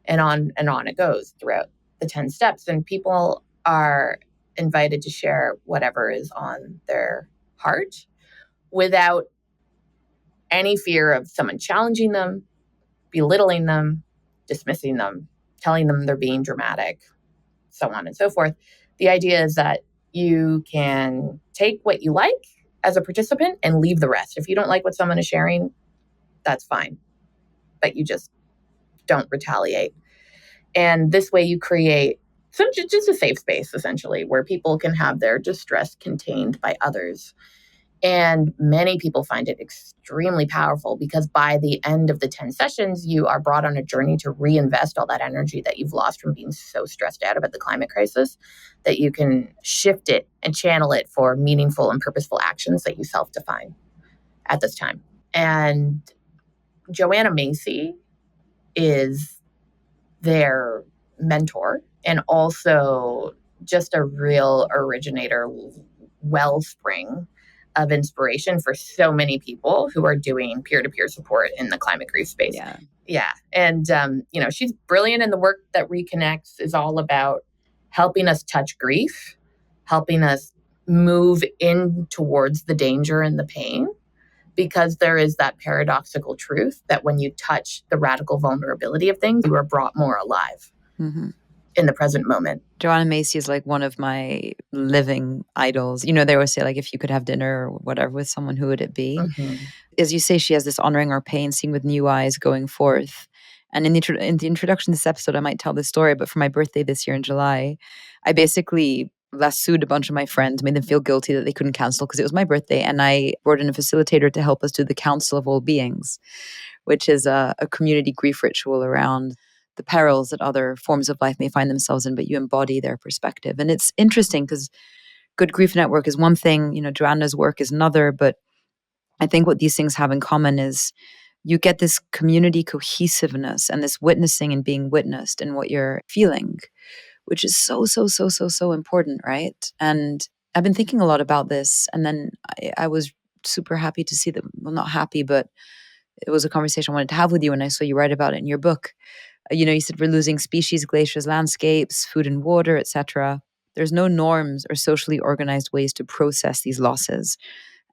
and on it goes throughout the 10 steps. And people are invited to share whatever is on their heart without any fear of someone challenging them, belittling them, dismissing them, telling them they're being dramatic, so on and so forth. The idea is that you can take what you like as a participant and leave the rest. If you don't like what someone is sharing, that's fine, but you just don't retaliate. And this way you create just a safe space, essentially, where people can have their distress contained by others. And many people find it extremely powerful because by the end of the 10 sessions, you are brought on a journey to reinvest all that energy that you've lost from being so stressed out about the climate crisis, that you can shift it and channel it for meaningful and purposeful actions that you self-define at this time. And Joanna Macy is their mentor and also just a real originator wellspring of inspiration for so many people who are doing peer-to-peer support in the climate grief space. Yeah. And, she's brilliant in the work that Reconnects is all about helping us touch grief, helping us move in towards the danger and the pain because there is that paradoxical truth that when you touch the radical vulnerability of things, you are brought more alive in the present moment. Joanna Macy is like one of my living idols. You know, they always say, like, if you could have dinner or whatever with someone, who would it be? As you say, she has this honoring our pain, seeing with new eyes, going forth. And in the introduction to this episode, I might tell this story, but for my birthday this year in July, I basically lassoed a bunch of my friends, made them feel guilty that they couldn't cancel because it was my birthday. And I brought in a facilitator to help us do the Council of All Beings, which is a community grief ritual around the perils that other forms of life may find themselves in, but you embody their perspective. And it's interesting because Good Grief Network is one thing, you know, Joanna's work is another, but I think what these things have in common is you get this community cohesiveness and this witnessing and being witnessed in what you're feeling, which is so important, right? And I've been thinking a lot about this, and then I was super happy to see that, well, not happy, but it was a conversation I wanted to have with you, and I saw you write about it in your book. You know, you said we're losing species, glaciers, landscapes, food and water, etc. There's no norms or socially organized ways to process these losses.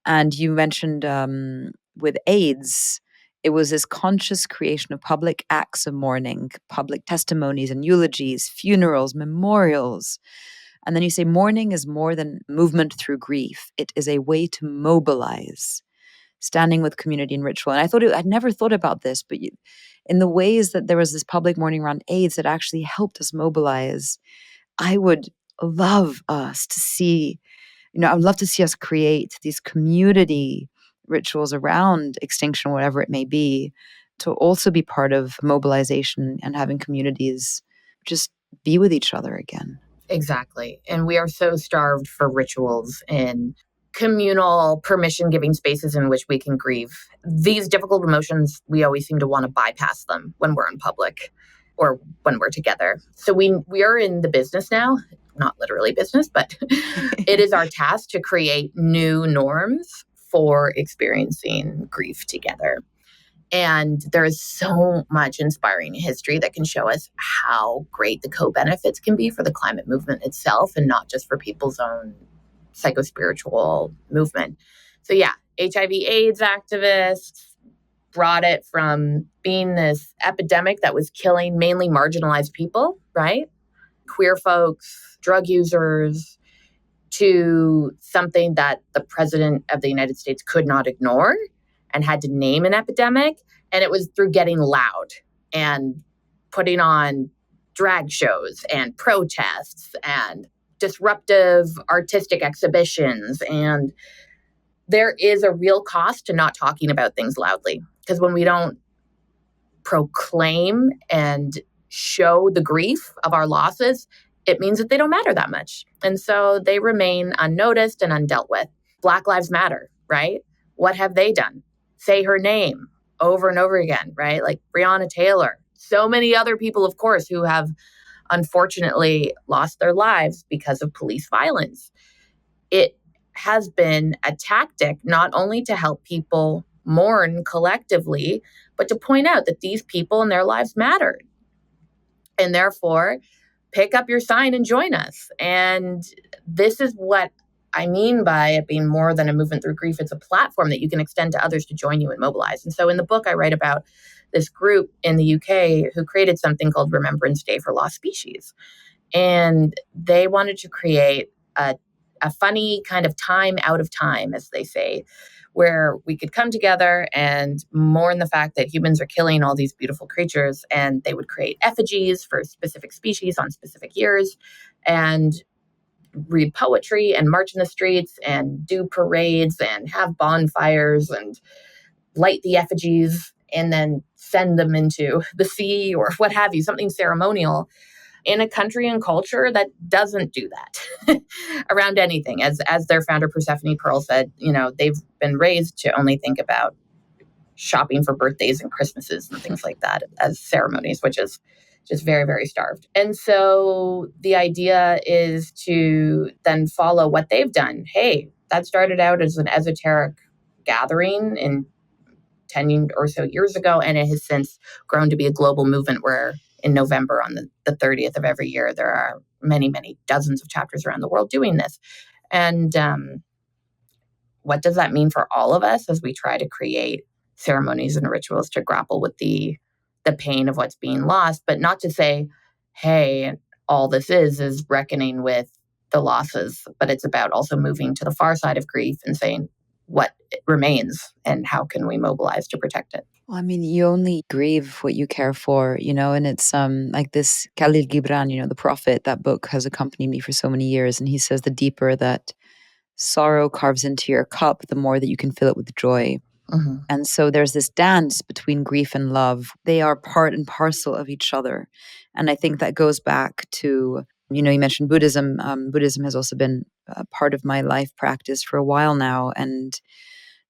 And you mentioned with AIDS, it was this conscious creation of public acts of mourning, public testimonies and eulogies, funerals, memorials. And then you say mourning is more than movement through grief. It is a way to mobilize, standing with community and ritual. And I'd never thought about this, but in the ways that there was this public mourning around AIDS that actually helped us mobilize, I would love us to see, you know, I would love to see us create these community rituals around extinction, whatever it may be, to also be part of mobilization and having communities just be with each other again. Exactly. And we are so starved for rituals and communal permission-giving spaces in which we can grieve. These difficult emotions, we always seem to want to bypass them when we're in public or when we're together. So we are in the business now, not literally business, but it is our task to create new norms for experiencing grief together. And there is so much inspiring history that can show us how great the co-benefits can be for the climate movement itself and not just for people's own psychospiritual movement. So yeah, HIV/AIDS activists brought it from being this epidemic that was killing mainly marginalized people, right? Queer folks, drug users, to something that the president of the United States could not ignore and had to name an epidemic. And it was through getting loud and putting on drag shows and protests and disruptive artistic exhibitions. And there is a real cost to not talking about things loudly, because when we don't proclaim and show the grief of our losses, it means that they don't matter that much. And so they remain unnoticed and undealt with. Black Lives Matter, right? What have they done? Say her name over and over again, right? Like Breonna Taylor. So many other people, of course, who have unfortunately lost their lives because of police violence. It has been a tactic not only to help people mourn collectively, but to point out that these people and their lives mattered. And therefore, pick up your sign and join us. And this is what I mean by it being more than a movement through grief. It's a platform that you can extend to others to join you and mobilize. And so in the book, I write about this group in the UK who created something called Remembrance Day for Lost Species. And they wanted to create a funny kind of time out of time, as they say, where we could come together and mourn the fact that humans are killing all these beautiful creatures. And they would create effigies for specific species on specific years and read poetry and march in the streets and do parades and have bonfires and light the effigies and then send them into the sea or what have you, something ceremonial, in a country and culture that doesn't do that around anything. As their founder, Persephone Pearl, said, you know, they've been raised to only think about shopping for birthdays and Christmases and things like that as ceremonies, which is just very, very starved. And so the idea is to then follow what they've done. Hey, that started out as an esoteric gathering in 10 or so years ago, and it has since grown to be a global movement where in November on the 30th of every year, there are many, many dozens of chapters around the world doing this. And what does that mean for all of us as we try to create ceremonies and rituals to grapple with the pain of what's being lost, but not to say, hey, all this is reckoning with the losses, but it's about also moving to the far side of grief and saying what remains and how can we mobilize to protect it. Well, I mean, you only grieve what you care for, and it's like this Khalil Gibran, the prophet. That book has accompanied me for so many years, and he says the deeper that sorrow carves into your cup, the more that you can fill it with joy. Mm-hmm. And so there's this dance between grief and love. They are part and parcel of each other. And I think that goes back to, you mentioned Buddhism. Buddhism has also been a part of my life practice for a while now. And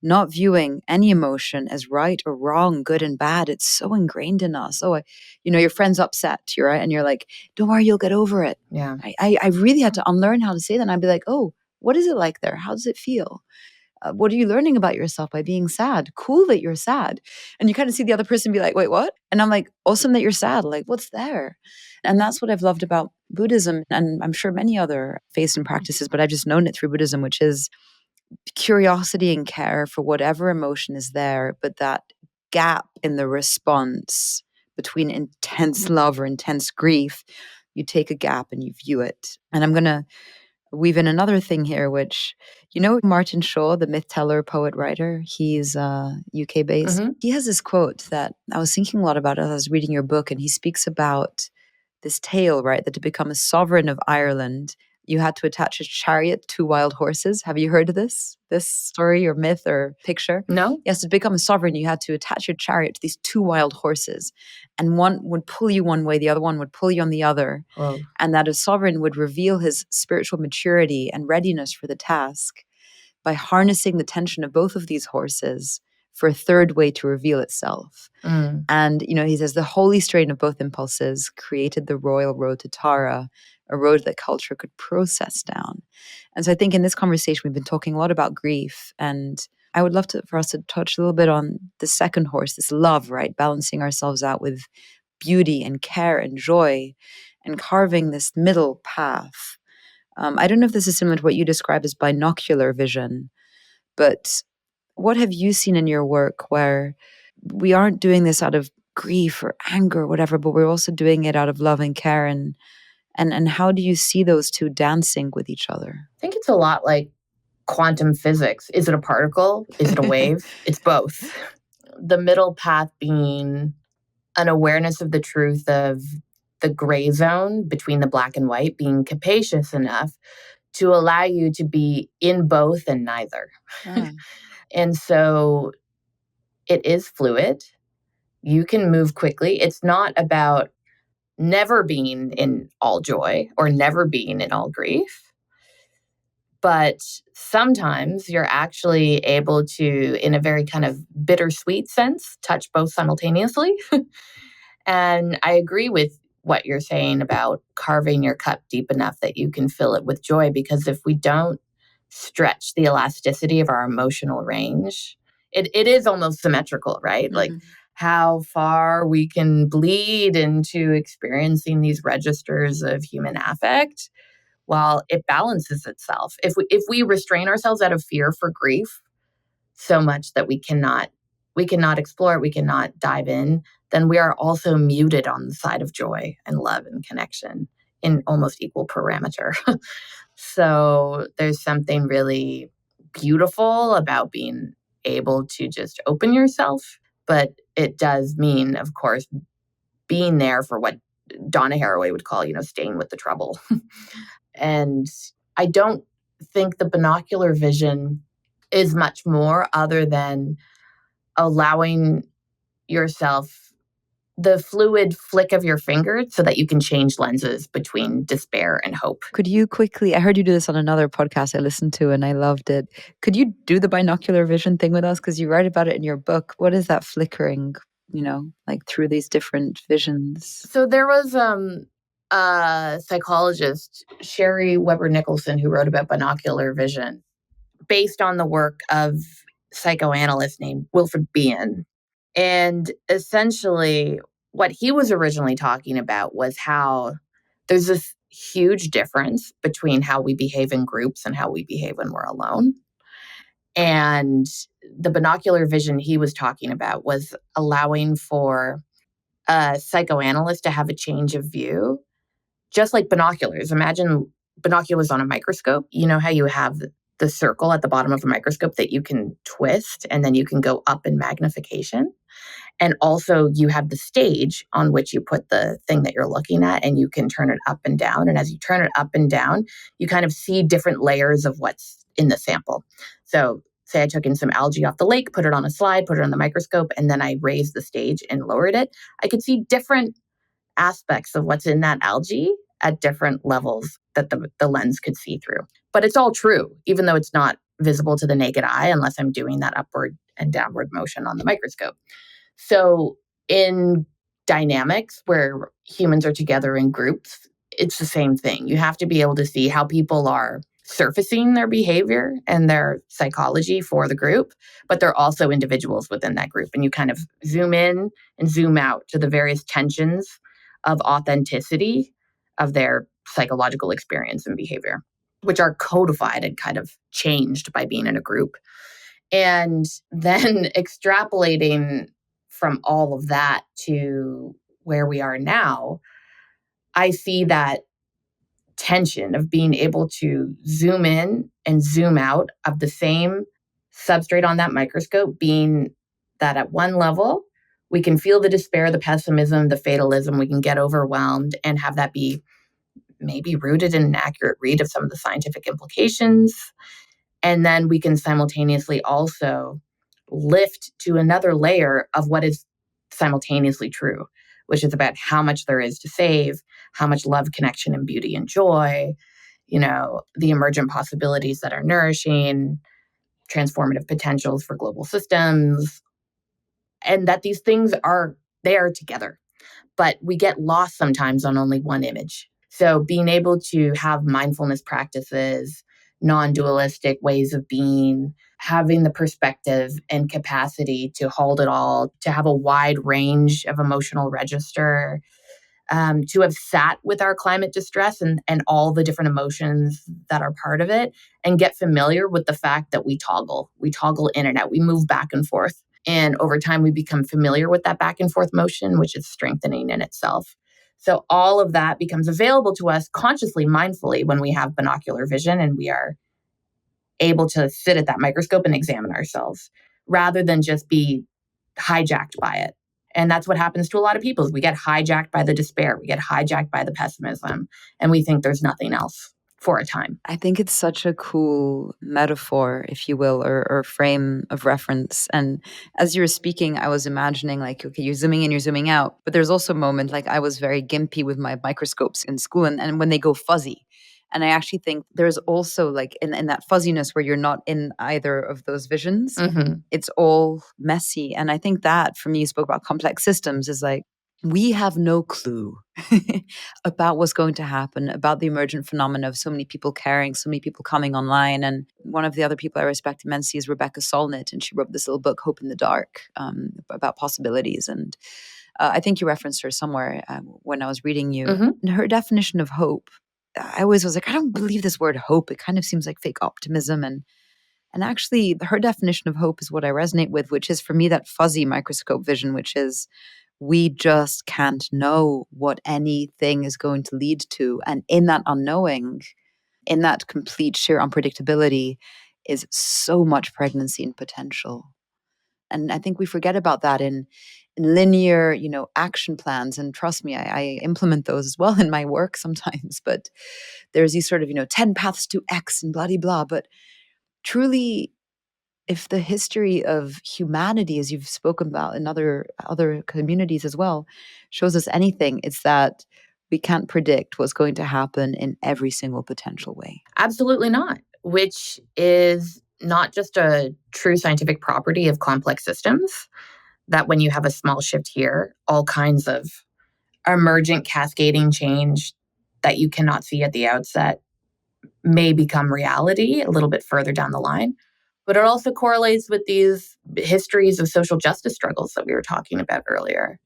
not viewing any emotion as right or wrong, good and bad. It's so ingrained in us. Oh, your friend's upset, you're right. And you're like, don't worry, you'll get over it. Yeah. I really had to unlearn how to say that. And I'd be like, oh, what is it like there? How does it feel? What are you learning about yourself by being sad? Cool that you're sad. And you kind of see the other person be like, wait, what? And I'm like, awesome that you're sad. Like, what's there? And that's what I've loved about Buddhism. And I'm sure many other faiths and practices, but I've just known it through Buddhism, which is curiosity and care for whatever emotion is there, but that gap in the response between intense love or intense grief, you take a gap and you view it. And I'm going to weave in another thing here, which, Martin Shaw, the myth teller, poet, writer, he's UK based. Mm-hmm. He has this quote that I was thinking a lot about as I was reading your book, and he speaks about this tale, right, that to become a sovereign of Ireland, you had to attach a chariot to wild horses. Have you heard of this story or myth or picture? No. Yes, to become a sovereign, you had to attach your chariot to these two wild horses. And one would pull you one way, the other one would pull you on the other. Whoa. And that a sovereign would reveal his spiritual maturity and readiness for the task by harnessing the tension of both of these horses for a third way to reveal itself. Mm. And, he says the holy strain of both impulses created the royal road to Tara, a road that culture could process down. And so I think in this conversation, we've been talking a lot about grief. And I would love for us to touch a little bit on the second horse, this love, right? Balancing ourselves out with beauty and care and joy and carving this middle path. I don't know if this is similar to what you describe as binocular vision, but what have you seen in your work where we aren't doing this out of grief or anger or whatever, but we're also doing it out of love and care? And how do you see those two dancing with each other? I think it's a lot like quantum physics. Is it a particle? Is it a wave? It's both. The middle path being an awareness of the truth of the gray zone between the black and white, being capacious enough to allow you to be in both and neither. And so it is fluid. You can move quickly. It's not about never being in all joy or never being in all grief. But sometimes you're actually able to, in a very kind of bittersweet sense, touch both simultaneously. And I agree with what you're saying about carving your cup deep enough that you can fill it with joy, because if we don't stretch the elasticity of our emotional range, it is almost symmetrical, right? Mm-hmm. Like how far we can bleed into experiencing these registers of human affect while it balances itself. If we restrain ourselves out of fear for grief so much that we cannot explore it, we cannot dive in, then we are also muted on the side of joy and love and connection in almost equal parameter. So there's something really beautiful about being able to just open yourself, but it does mean, of course, being there for what Donna Haraway would call, staying with the trouble. And I don't think the binocular vision is much more other than allowing yourself the fluid flick of your finger so that you can change lenses between despair and hope. Could you quickly, I heard you do this on another podcast I listened to and I loved it. Could you do the binocular vision thing with us? Because you write about it in your book. What is that flickering, like through these different visions? So there was a psychologist, Sherry Weber Nicholson, who wrote about binocular vision based on the work of psychoanalyst named Wilfred Bion. And essentially, what he was originally talking about was how there's this huge difference between how we behave in groups and how we behave when we're alone. And the binocular vision he was talking about was allowing for a psychoanalyst to have a change of view, just like binoculars. Imagine binoculars on a microscope. You know how you have the circle at the bottom of a microscope that you can twist and then you can go up in magnification? And also, you have the stage on which you put the thing that you're looking at, and you can turn it up and down. And as you turn it up and down, you kind of see different layers of what's in the sample. So, say I took in some algae off the lake, put it on a slide, put it on the microscope, and then I raised the stage and lowered it. I could see different aspects of what's in that algae at different levels that the lens could see through. But it's all true, even though it's not visible to the naked eye unless I'm doing that upward and downward motion on the microscope. So in dynamics where humans are together in groups, it's the same thing. You have to be able to see how people are surfacing their behavior and their psychology for the group, but they're also individuals within that group. And you kind of zoom in and zoom out to the various tensions of authenticity of their psychological experience and behavior, which are codified and kind of changed by being in a group. And then extrapolating from all of that to where we are now, I see that tension of being able to zoom in and zoom out of the same substrate on that microscope, being that at one level, we can feel the despair, the pessimism, the fatalism, we can get overwhelmed and have that be maybe rooted in an accurate read of some of the scientific implications. And then we can simultaneously also lift to another layer of what is simultaneously true, which is about how much there is to save, how much love, connection, and beauty and joy, the emergent possibilities that are nourishing, transformative potentials for global systems, and that these things are there together. But we get lost sometimes on only one image. So being able to have mindfulness practices, non-dualistic ways of being, having the perspective and capacity to hold it all, to have a wide range of emotional register, to have sat with our climate distress and all the different emotions that are part of it, and get familiar with the fact that we toggle in and out, we move back and forth. And over time, we become familiar with that back and forth motion, which is strengthening in itself. So all of that becomes available to us consciously, mindfully, when we have binocular vision and we are able to sit at that microscope and examine ourselves rather than just be hijacked by it. And that's what happens to a lot of people is we get hijacked by the despair, we get hijacked by the pessimism, and we think there's nothing else for a time. I think it's such a cool metaphor, if you will, or frame of reference. And as you were speaking, I was imagining like, okay, you're zooming in, you're zooming out. But there's also a moment like I was very gimpy with my microscopes in school and when they go fuzzy. And I actually think there's also like in that fuzziness where you're not in either of those visions, it's all messy. And I think that for me, you spoke about complex systems is like, we have no clue about what's going to happen, about the emergent phenomena of so many people caring, so many people coming online. And one of the other people I respect immensely is Rebecca Solnit, and she wrote this little book, Hope in the Dark, about possibilities. And I think you referenced her somewhere when I was reading you. And her definition of hope, I always was like, I don't believe this word hope. It kind of seems like fake optimism. And actually, her definition of hope is what I resonate with, which is for me that fuzzy microscope vision, which is we just can't know what anything is going to lead to. And in that unknowing, in that complete sheer unpredictability, is so much pregnancy and potential. And I think we forget about that in linear, action plans. And trust me, I implement those as well in my work sometimes. But there's these sort of, 10 paths to X and blah, blah, blah. But truly, if the history of humanity, as you've spoken about in other communities as well, shows us anything, it's that we can't predict what's going to happen in every single potential way. Absolutely not, which is not just a true scientific property of complex systems, that when you have a small shift here, all kinds of emergent cascading change that you cannot see at the outset may become reality a little bit further down the line. But it also correlates with these histories of social justice struggles that we were talking about earlier.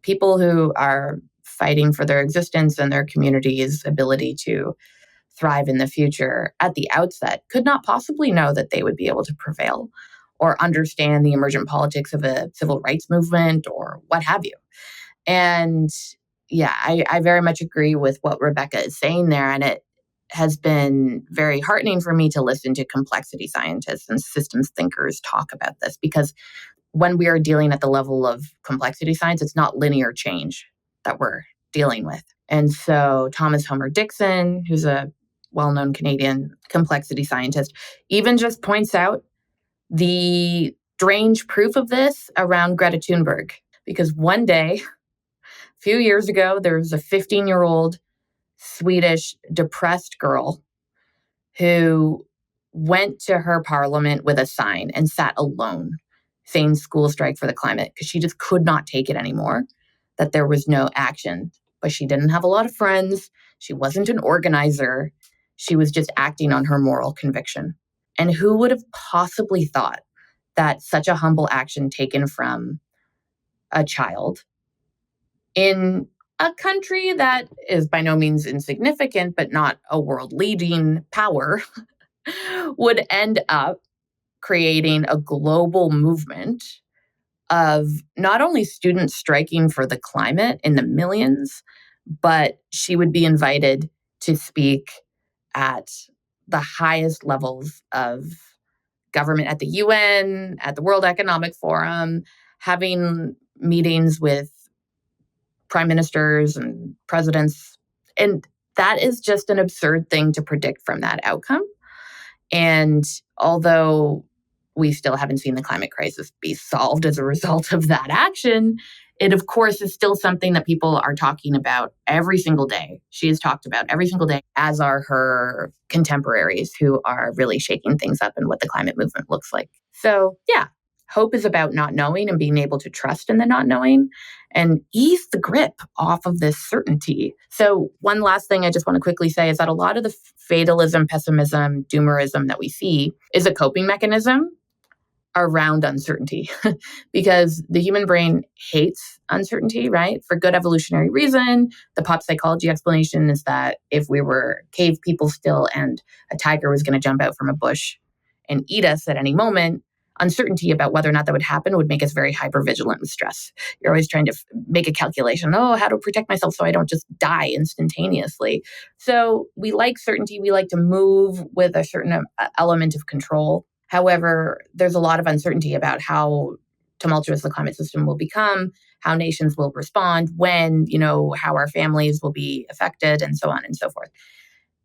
People who are fighting for their existence and their community's ability to thrive in the future at the outset could not possibly know that they would be able to prevail or understand the emergent politics of a civil rights movement or what have you. And yeah, I very much agree with what Rebecca is saying there. And it has been very heartening for me to listen to complexity scientists and systems thinkers talk about this, because when we are dealing at the level of complexity science, it's not linear change that we're dealing with. And so Thomas Homer Dixon, who's a well-known Canadian complexity scientist, even just points out the strange proof of this around Greta Thunberg. Because one day, a few years ago, there was a 15-year-old Swedish depressed girl who went to her parliament with a sign and sat alone, saying school strike for the climate, because she just could not take it anymore, that there was no action. But she didn't have a lot of friends. She wasn't an organizer. She was just acting on her moral conviction. And who would have possibly thought that such a humble action taken from a child in a country that is by no means insignificant, but not a world-leading power, would end up creating a global movement of not only students striking for the climate in the millions, but she would be invited to speak at the highest levels of government, at the UN, at the World Economic Forum, having meetings with prime ministers and presidents. And that is just an absurd thing to predict from that outcome. And although we still haven't seen the climate crisis be solved as a result of that action, it, of course, is still something that people are talking about every single day. She is talked about every single day, as are her contemporaries who are really shaking things up and what the climate movement looks like. So, yeah, hope is about not knowing and being able to trust in the not knowing and ease the grip off of this certainty. So one last thing I just want to quickly say is that a lot of the fatalism, pessimism, doomerism that we see is a coping mechanism around uncertainty, because the human brain hates uncertainty, right? For good evolutionary reason. The pop psychology explanation is that if we were cave people still and a tiger was going to jump out from a bush and eat us at any moment, uncertainty about whether or not that would happen would make us very hypervigilant with stress. You're always trying to make a calculation. Oh, how to protect myself so I don't just die instantaneously. So we like certainty. We like to move with a certain element of control. However, there's a lot of uncertainty about how tumultuous the climate system will become, how nations will respond, when, how our families will be affected, and so on and so forth.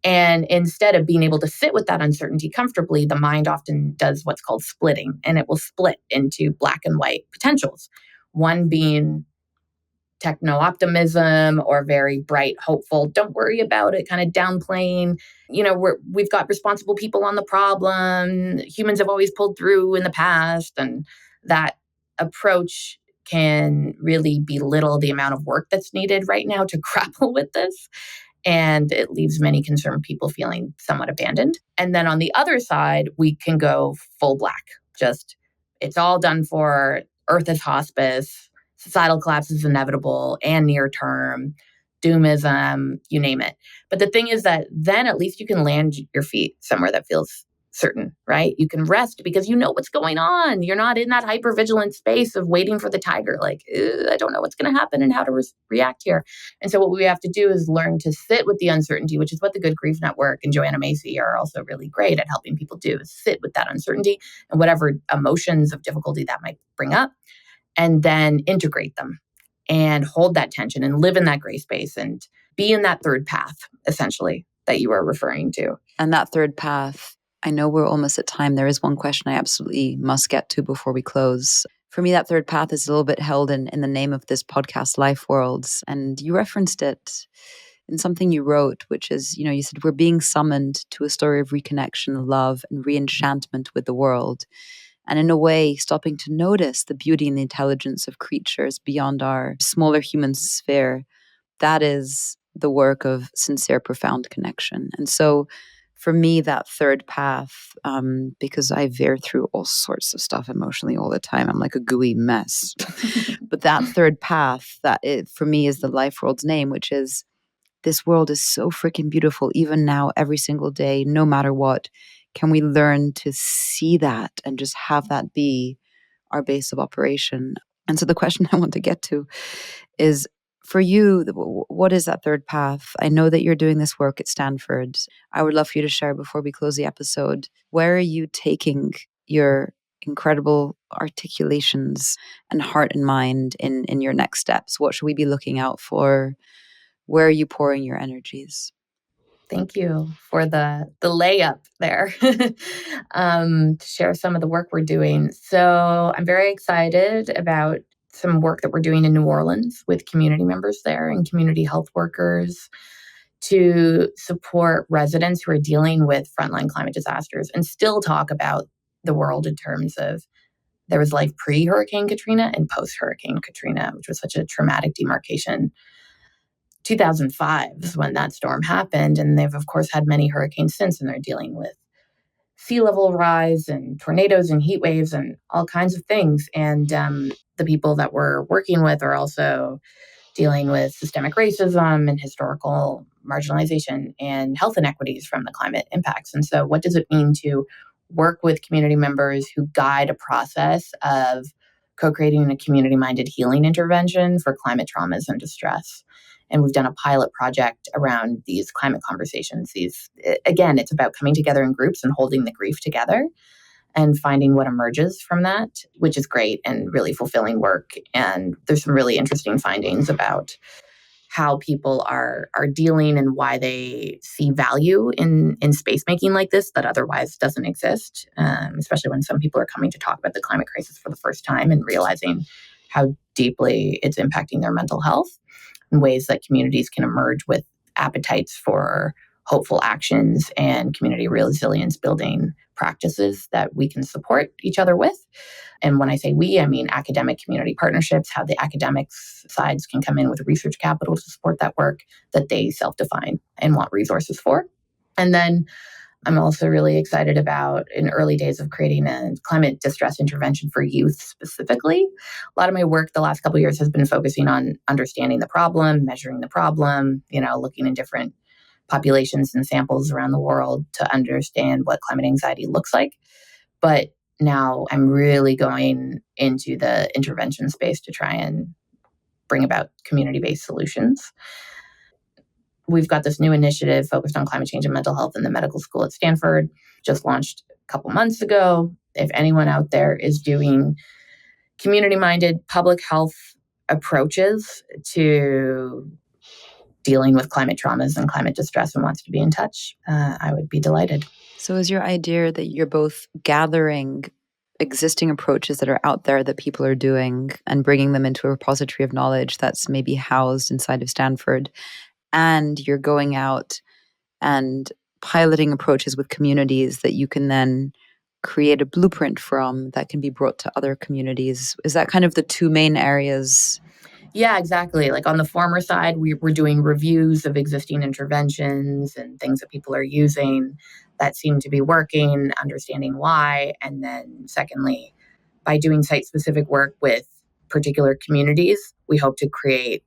And instead of being able to sit with that uncertainty comfortably, the mind often does what's called splitting, and it will split into black and white potentials. One being techno-optimism or very bright, hopeful, don't worry about it, kind of downplaying. We've got responsible people on the problem. Humans have always pulled through in the past. And that approach can really belittle the amount of work that's needed right now to grapple with this. And it leaves many concerned people feeling somewhat abandoned. And then on the other side, we can go full black. Just, it's all done for. Earth is hospice. Societal collapse is inevitable and near term. Doomism, you name it. But the thing is that then at least you can land your feet somewhere that feels certain, right? You can rest because you know what's going on. You're not in that hypervigilant space of waiting for the tiger. Like, I don't know what's going to happen and how to react here. And so what we have to do is learn to sit with the uncertainty, which is what the Good Grief Network and Joanna Macy are also really great at helping people do, is sit with that uncertainty and whatever emotions of difficulty that might bring up, and then integrate them and hold that tension and live in that gray space and be in that third path, essentially, that you are referring to. And that third path, I know we're almost at time. There is one question I absolutely must get to before we close. For me, that third path is a little bit held in the name of this podcast, Life Worlds. And you referenced it in something you wrote, which is, you said, we're being summoned to a story of reconnection, love, and re-enchantment with the world. And in a way, stopping to notice the beauty and the intelligence of creatures beyond our smaller human sphere. That is the work of sincere, profound connection. And so for me, that third path, because I veer through all sorts of stuff emotionally all the time, I'm like a gooey mess. But that third path, for me is the Life World's name, which is this world is so freaking beautiful, even now, every single day, no matter what. Can we learn to see that and just have that be our base of operation? And so the question I want to get to is, for you, what is that third path? I know that you're doing this work at Stanford. I would love for you to share before we close the episode. Where are you taking your incredible articulations and heart and mind in your next steps? What should we be looking out for? Where are you pouring your energies? Thank you for the layup there to share some of the work we're doing. So I'm very excited about some work that we're doing in New Orleans with community members there and community health workers to support residents who are dealing with frontline climate disasters and still talk about the world in terms of there was life pre-Hurricane Katrina and post-Hurricane Katrina, which was such a traumatic demarcation. 2005 is when that storm happened, and they've, of course, had many hurricanes since, and they're dealing with sea level rise and tornadoes and heat waves and all kinds of things. And the people that we're working with are also dealing with systemic racism and historical marginalization and health inequities from the climate impacts. And so, what does it mean to work with community members who guide a process of co-creating a community-minded healing intervention for climate traumas and distress? And we've done a pilot project around these climate conversations. Again, it's about coming together in groups and holding the grief together and finding what emerges from that, which is great and really fulfilling work. And there's some really interesting findings about how people are dealing and why they see value in space making like this that otherwise doesn't exist, especially when some people are coming to talk about the climate crisis for the first time and realizing how deeply it's impacting their mental health in ways that communities can emerge with appetites for hopeful actions and community resilience building practices that we can support each other with. And when I say we, I mean academic community partnerships, how the academics sides can come in with research capital to support that work that they self-define and want resources for. And then I'm also really excited about in early days of creating a climate distress intervention for youth specifically. A lot of my work the last couple of years has been focusing on understanding the problem, measuring the problem, looking in different populations and samples around the world to understand what climate anxiety looks like. But now I'm really going into the intervention space to try and bring about community-based solutions. We've got this new initiative focused on climate change and mental health in the medical school at Stanford, just launched a couple months ago. If anyone out there is doing community-minded public health approaches to dealing with climate traumas and climate distress and wants to be in touch, I would be delighted. So is your idea that you're both gathering existing approaches that are out there that people are doing and bringing them into a repository of knowledge that's maybe housed inside of Stanford, and you're going out and piloting approaches with communities that you can then create a blueprint from that can be brought to other communities? Is that kind of the two main areas? Yeah, exactly. Like on the former side, we're doing reviews of existing interventions and things that people are using that seem to be working, understanding why. And then secondly, by doing site-specific work with particular communities, we hope to create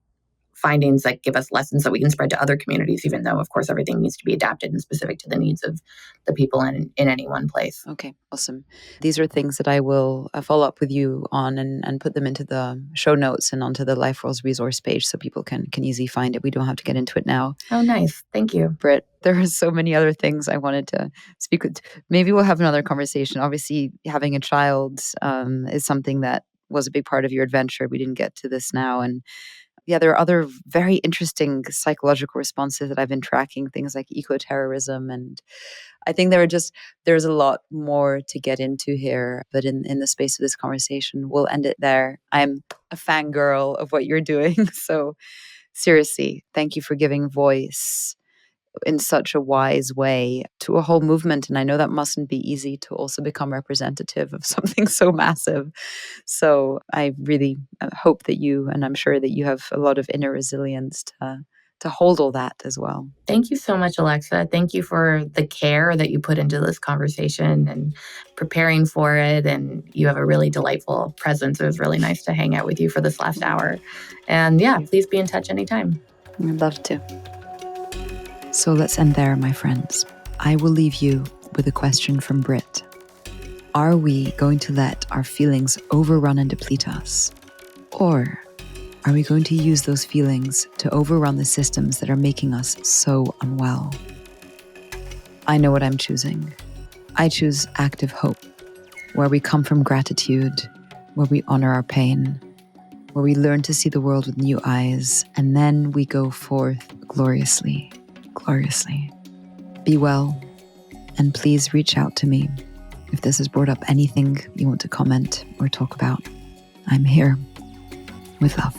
findings that give us lessons that we can spread to other communities, even though, of course, everything needs to be adapted and specific to the needs of the people in any one place. Okay, awesome. These are things that I will follow up with you on and put them into the show notes and onto the Life Rules resource page so people can easily find it. We don't have to get into it now. Oh, nice. Thank you. Britt, there are so many other things I wanted to speak with. Maybe we'll have another conversation. Obviously, having a child is something that was a big part of your adventure. We didn't get to this now. And yeah, there are other very interesting psychological responses that I've been tracking, things like eco-terrorism. And I think there's a lot more to get into here. But in the space of this conversation, we'll end it there. I'm a fangirl of what you're doing. So seriously, thank you for giving voice in such a wise way to a whole movement. And I know that mustn't be easy to also become representative of something so massive. So I really hope that you, and I'm sure that you have a lot of inner resilience to hold all that as well. Thank you so much, Alexa. Thank you for the care that you put into this conversation and preparing for it. And you have a really delightful presence. It was really nice to hang out with you for this last hour. And yeah, please be in touch anytime. I'd love to. So let's end there, my friends. I will leave you with a question from Britt. Are we going to let our feelings overrun and deplete us? Or are we going to use those feelings to overrun the systems that are making us so unwell? I know what I'm choosing. I choose active hope, where we come from gratitude, where we honor our pain, where we learn to see the world with new eyes, and then we go forth gloriously, gloriously. Be well, and please reach out to me if this has brought up anything you want to comment or talk about. I'm here with love.